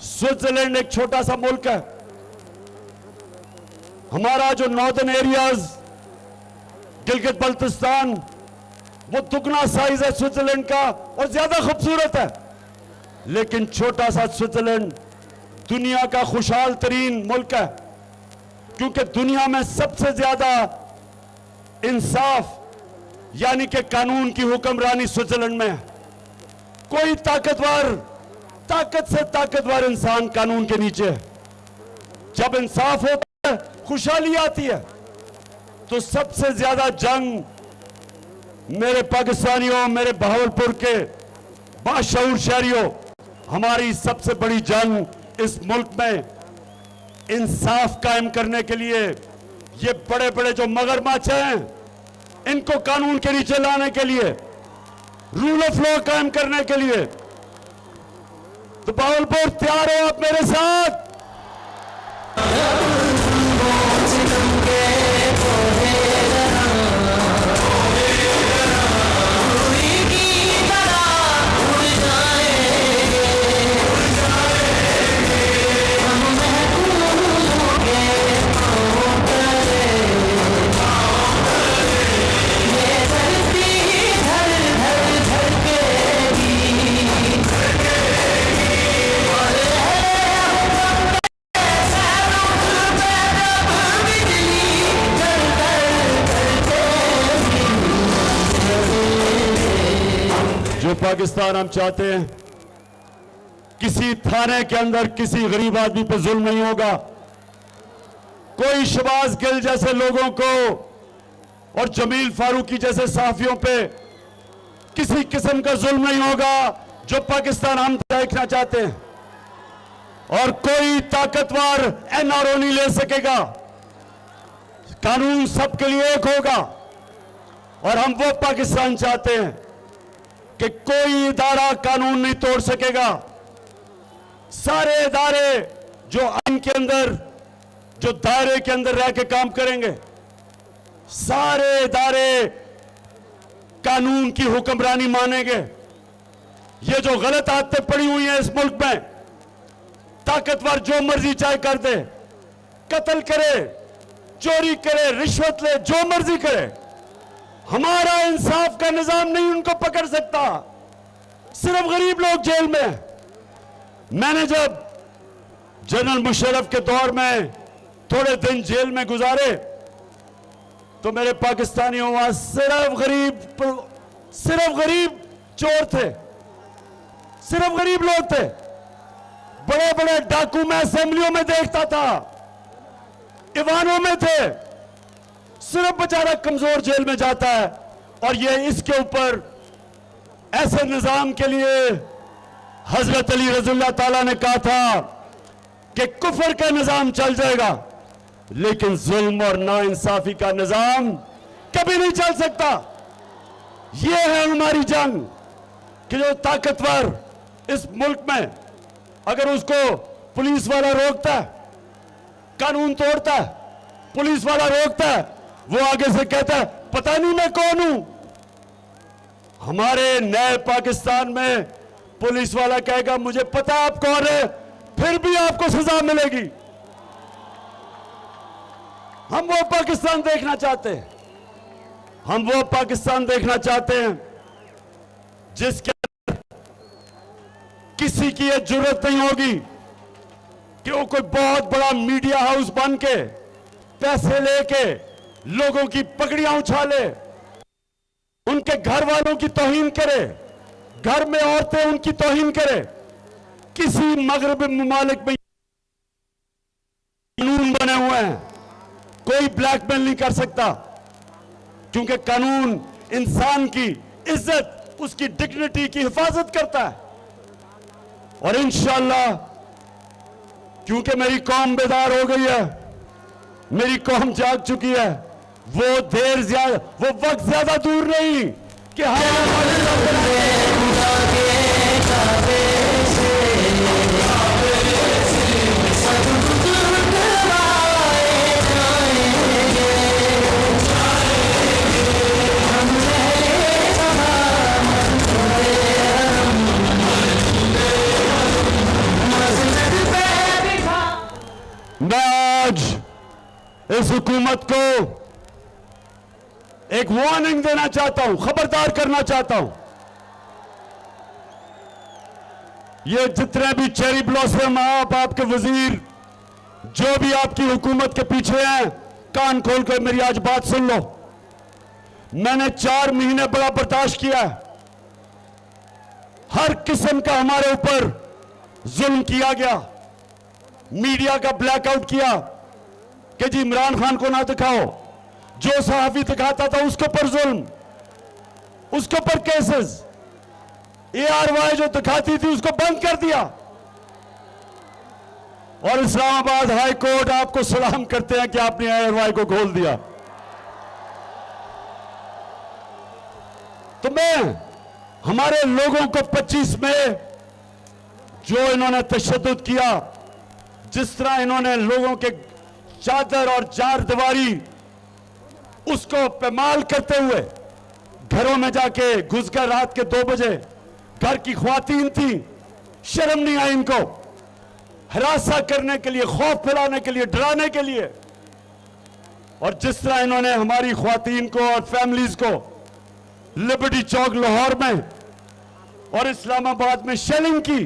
स्विट्जरलैंड एक छोटा सा मुल्क है। हमारा जो नॉर्दर्न एरियाज, गिलगित बल्तिस्तान, वो दुगना साइज है स्विट्जरलैंड का और ज्यादा खूबसूरत है। लेकिन छोटा सा स्विट्जरलैंड दुनिया का खुशहाल तरीन मुल्क है, क्योंकि दुनिया में सबसे ज्यादा इंसाफ यानी कि कानून की हुक्मरानी स्विट्जरलैंड में है। कोई ताकत से ताकतवर इंसान कानून के नीचे है। जब इंसाफ होता है, खुशहाली आती है। तो सबसे ज्यादा जंग मेरे पाकिस्तानियों, मेरे बहावलपुर के बाशऊर शहरियों, हमारी सबसे बड़ी जंग इस मुल्क में इंसाफ कायम करने के लिए, ये बड़े बड़े जो मगरमच्छ हैं इनको कानून के नीचे लाने के लिए, रूल ऑफ लॉ कायम करने के लिए। तो बहावलपुर तैयार हो आप मेरे साथ? जो पाकिस्तान हम चाहते हैं, किसी थाने के अंदर किसी गरीब आदमी पर जुल्म नहीं होगा। कोई शहबाज गिल जैसे लोगों को और जमील फारूकी जैसे सहाफियों पे किसी किस्म का जुल्म नहीं होगा, जो पाकिस्तान हम देखना चाहते हैं। और कोई ताकतवर एनआरओ नहीं ले सकेगा। कानून सबके लिए एक होगा। और हम वो पाकिस्तान चाहते हैं कि कोई इदारा कानून नहीं तोड़ सकेगा। सारे इदारे जो आइन के अंदर, जो दायरे के अंदर रह के काम करेंगे, सारे इदारे कानून की हुक्मरानी मानेंगे। ये जो गलत आदतें पड़ी हुई हैं इस मुल्क में, ताकतवर जो मर्जी चाहे कर दे, कत्ल करे, चोरी करे, रिश्वत ले, जो मर्जी करे, हमारा इंसाफ का निजाम नहीं उनको पकड़ सकता। सिर्फ गरीब लोग जेल में। मैंने जब जनरल मुशर्रफ के दौर में थोड़े दिन जेल में गुजारे तो मेरे पाकिस्तानियों वहां सिर्फ गरीब चोर थे, सिर्फ गरीब लोग थे। बड़े बड़े डाकू मैं असेंबलियों में देखता था, ईवानों में थे। सिर्फ बेचारा कमजोर जेल में जाता है। और ये इसके ऊपर ऐसे निजाम के लिए हजरत अली रज़ियल्लाहु ताला ने कहा था कि कुफर का निजाम चल जाएगा, लेकिन जुल्म और नाइंसाफी का निजाम कभी नहीं चल सकता। ये है हमारी जंग कि जो ताकतवर इस मुल्क में, अगर उसको पुलिस वाला रोकता है, कानून तोड़ता है, पुलिस वाला रोकता है, वो आगे से कहता है पता नहीं मैं कौन हूं। हमारे नए पाकिस्तान में पुलिस वाला कहेगा मुझे पता आप कौन है, फिर भी आपको सजा मिलेगी। हम वो पाकिस्तान देखना चाहते हैं, हम वो पाकिस्तान देखना चाहते हैं जिसके किसी की ये जरूरत नहीं होगी कि वो कोई बहुत बड़ा मीडिया हाउस बन के पैसे लेके लोगों की पगड़ियां उछाले, उनके घर वालों की तौहीन करे, घर में औरतें उनकी तौहीन करे। किसी मगरबी ममालिक में कानून बने हुए हैं, कोई ब्लैकमेल नहीं कर सकता, क्योंकि कानून इंसान की इज्जत, उसकी डिग्निटी की हिफाजत करता है। और इंशाअल्लाह, क्योंकि मेरी कौम बेदार हो गई है, मेरी कौम जाग चुकी है, वो वक्त ज्यादा दूर नहीं कि मैं आज इस हुकूमत को एक वार्निंग देना चाहता हूं, खबरदार करना चाहता हूं। ये जितने भी चेरी ब्लॉसम आप, आपके वजीर, जो भी आपकी हुकूमत के पीछे हैं, कान खोल कर मेरी आज बात सुन लो। मैंने 4 महीने बड़ा बर्दाश्त किया है, हर किस्म का हमारे ऊपर जुल्म किया गया, मीडिया का ब्लैकआउट किया कि जी इमरान खान को ना दिखाओ, जो सहाफी दिखाता था उसके ऊपर जुल्म, उसके ऊपर केसेस, ARY जो दिखाती थी उसको बंद कर दिया। और इस्लामाबाद हाई कोर्ट आपको सलाम करते हैं कि आपने ARY को खोल दिया। तो मैं हमारे लोगों को 25 में जो इन्होंने तशद्दुद किया, जिस तरह इन्होंने लोगों के चादर और चार दीवारी उसको पैमाल करते हुए घरों में जाके घुस गए रात के 2 बजे, घर की ख्वातीन थी, शर्म नहीं आई इनको, हरासा करने के लिए, खौफ फैलाने के लिए, डराने के लिए। और जिस तरह इन्होंने हमारी ख्वातीन को और फैमिलीज को लिबर्टी चौक लाहौर में और इस्लामाबाद में शेलिंग की,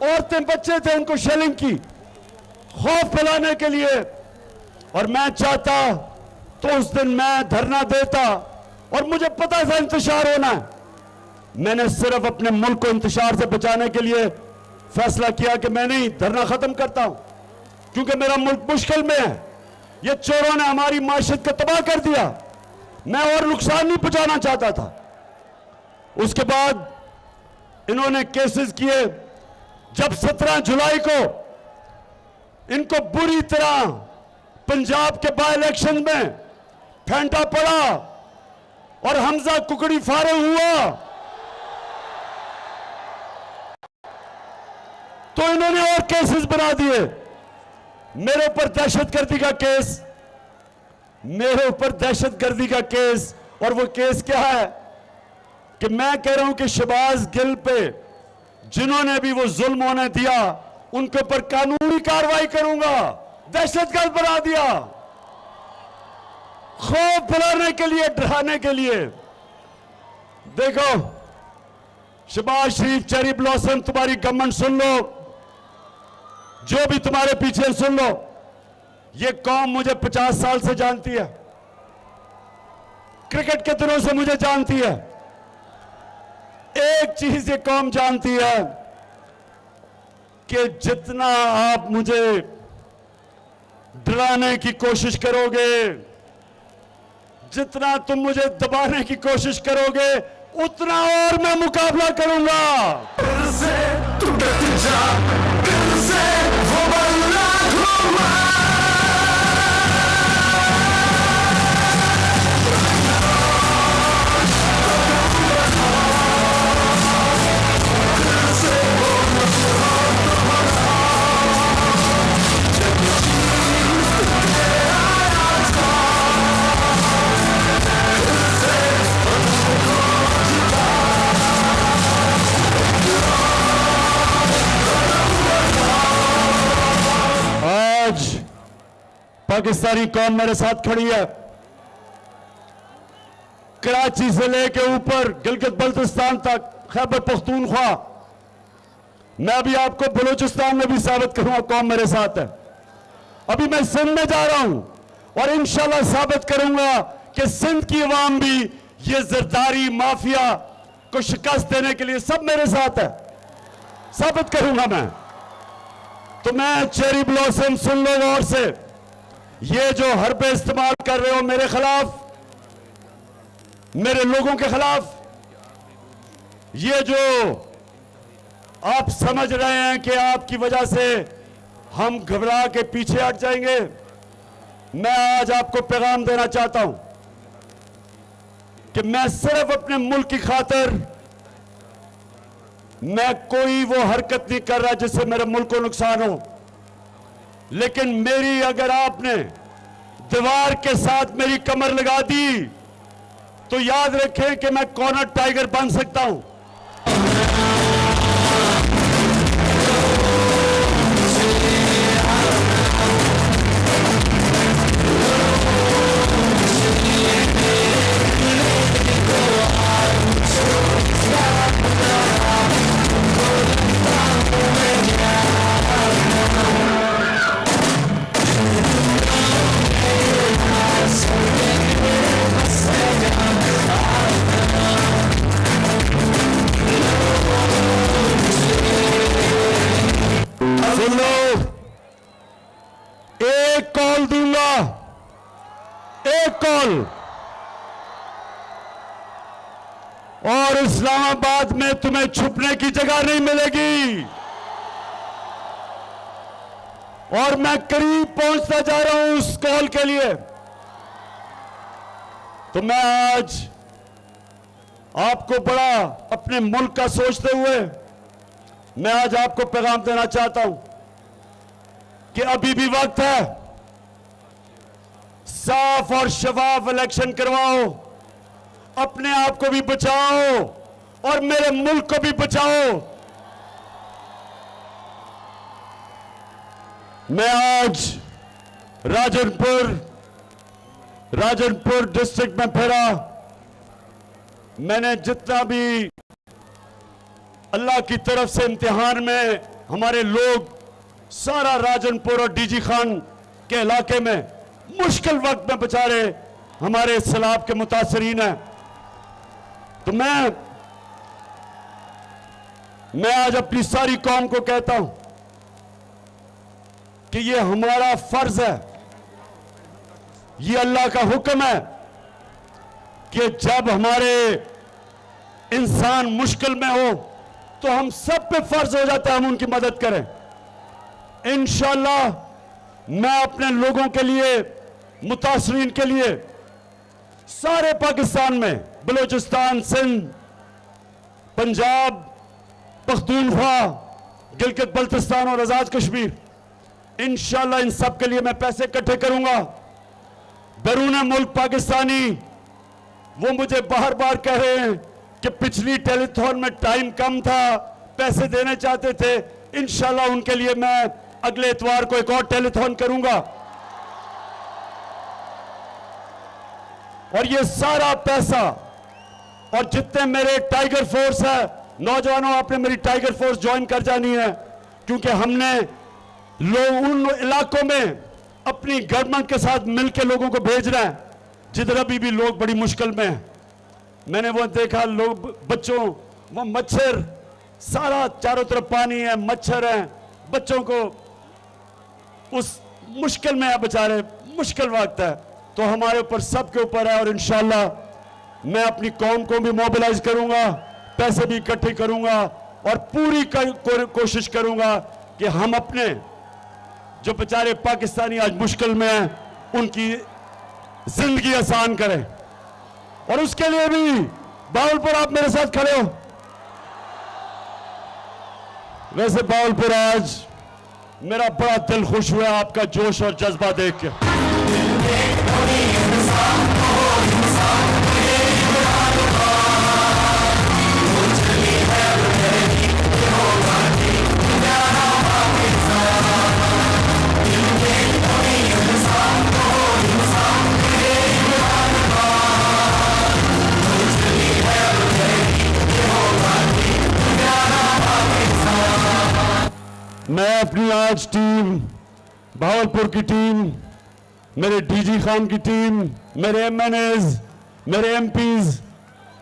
औरतें बच्चे थे उनको शेलिंग की, खौफ फैलाने के लिए। और मैं चाहता तो उस दिन मैं धरना देता, और मुझे पता था इंतशार होना है। मैंने सिर्फ अपने मुल्क को इंतशार से बचाने के लिए फैसला किया कि मैं नहीं, धरना खत्म करता हूं, क्योंकि मेरा मुल्क मुश्किल में है। ये चोरों ने हमारी माशियत को तबाह कर दिया, मैं और नुकसान नहीं पहुंचाना चाहता था। उसके बाद इन्होंने केसेस किए। जब 17 जुलाई को इनको बुरी तरह पंजाब के बाय इलेक्शन में फेंटा पड़ा और हमजा कुकड़ी फारिग हुआ, तो इन्होंने और केसेस बना दिए। मेरे ऊपर दहशतगर्दी का केस, मेरे ऊपर दहशतगर्दी का केस। और वो केस क्या है कि मैं कह रहा हूं कि शहबाज गिल पे जिन्होंने भी वो जुल्म होने दिया उनके ऊपर कानूनी कार्रवाई करूंगा। दहशतगर्द बना दिया, खौफ फैलाने के लिए, डराने के लिए। देखो शहबाज शरीफ, चेरी ब्लॉसम, तुम्हारी गवर्नमेंट सुन लो, जो भी तुम्हारे पीछे सुन लो, ये कौम मुझे 50 साल से जानती है, क्रिकेट के दिनों से मुझे जानती है। एक चीज ये कौम जानती है कि जितना आप मुझे डराने की कोशिश करोगे, जितना तुम मुझे दबाने की कोशिश करोगे, उतना और मैं मुकाबला करूंगा। दिल से तू डट जा, दिल से वो बल्ला घुमा। पाकिस्तानी कौम मेरे साथ खड़ी है। कराची से लेके ऊपर गिलगित बल्तिस्तान तक, खैबर पख्तूनख्वा, मैं अभी आपको बलूचिस्तान में भी साबित करूंगा कौम मेरे साथ है। अभी मैं सिंध में जा रहा हूं और इंशाल्लाह साबित करूंगा कि सिंध की अवाम भी ये जरदारी माफिया को शिकस्त देने के लिए सब मेरे साथ है, साबित करूंगा मैं। तो मैं चेरी ब्लॉसम, सुन लो गौर से, ये जो हरबे इस्तेमाल कर रहे हो मेरे खिलाफ, मेरे लोगों के खिलाफ, ये जो आप समझ रहे हैं कि आपकी वजह से हम घबरा के पीछे हट जाएंगे, मैं आज आपको पैगाम देना चाहता हूं कि मैं सिर्फ अपने मुल्क की खातिर मैं कोई वो हरकत नहीं कर रहा जिससे मेरे मुल्क को नुकसान हो। लेकिन मेरी अगर आपने दीवार के साथ मेरी कमर लगा दी तो याद रखें कि मैं कॉर्नर टाइगर बन सकता हूं। सुन लो, एक कॉल दूंगा, एक कॉल, और इस्लामाबाद में तुम्हें छुपने की जगह नहीं मिलेगी। और मैं करीब पहुंचता जा रहा हूं उस कॉल के लिए। तो मैं आज आपको बड़ा अपने मुल्क का सोचते हुए मैं आज आपको पैगाम देना चाहता हूं कि अभी भी वक्त है, साफ और शफाफ इलेक्शन करवाओ, अपने आप को भी बचाओ और मेरे मुल्क को भी बचाओ। मैं आज राजनपुर डिस्ट्रिक्ट में फिरा, मैंने जितना भी अल्लाह की तरफ से इम्तिहान में हमारे लोग सारा राजनपुर और डीजी खान के इलाके में मुश्किल वक्त में बेचारे हमारे सैलाब के मुतासरीन हैं। तो मैं आज अपनी सारी कौम को कहता हूं कि ये हमारा फर्ज है, ये अल्लाह का हुक्म है कि जब हमारे इंसान मुश्किल में हो तो हम सब पे फर्ज हो जाता है हम उनकी मदद करें। इंशाअल्लाह मैं अपने लोगों के लिए, मुतासरीन के लिए, सारे पाकिस्तान में, बलूचिस्तान, सिंध, पंजाब, पख्तूनख्वा, गिलगित बल्तिस्तान और आजाद कश्मीर, इंशाअल्लाह इन सब के लिए मैं पैसे इकट्ठे करूंगा। बैरून मुल्क पाकिस्तानी वो मुझे बार बार कह रहे हैं कि पिछली टेलीथॉन में टाइम कम था, पैसे देने चाहते थे। इंशाअल्लाह उनके लिए मैं अगले इतवार को एक और टेलीथॉन करूंगा और ये सारा पैसा और जितने मेरे टाइगर फोर्स है, नौजवानों आपने मेरी टाइगर फोर्स ज्वाइन कर जानी है, क्योंकि हमने लोग उन इलाकों में अपनी गवर्नमेंट के साथ मिलकर लोगों को भेजना है जिधर अभी भी लोग बड़ी मुश्किल में हैं। मैंने वो देखा, लोग, बच्चों, वो मच्छर, सारा चारों तरफ पानी है, मच्छर हैं, बच्चों को उस मुश्किल में है बेचारे, मुश्किल वक्त है। तो हमारे ऊपर, सबके ऊपर है और इंशाअल्लाह मैं अपनी कौम को भी मोबिलाइज करूंगा, पैसे भी इकट्ठे करूंगा और पूरी कोशिश करूंगा कि हम अपने जो बेचारे पाकिस्तानी आज मुश्किल में हैं उनकी जिंदगी आसान करें। और उसके लिए भी बावलपुर, आप मेरे साथ खड़े हो। वैसे बावलपुर आज मेरा बड़ा दिल खुश हुआ आपका जोश और जज्बा देख के। मैं अपनी आज टीम, भावलपुर की टीम, मेरे डीजी खान की टीम, मेरे एमएनएज, मेरे एमपीज,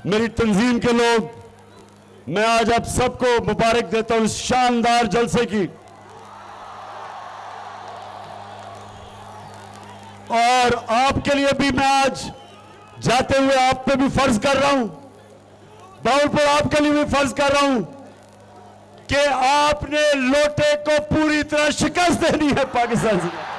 मेरी तंजीम के लोग, मैं आज आप सबको मुबारक देता हूं इस शानदार जलसे की। और आपके लिए भी मैं आज जाते हुए आप पे भी फर्ज कर रहा हूं, भावलपुर आपके लिए भी फर्ज कर रहा हूं कि आपने लोटे को पूरी तरह शिकस्त देनी है पाकिस्तान से।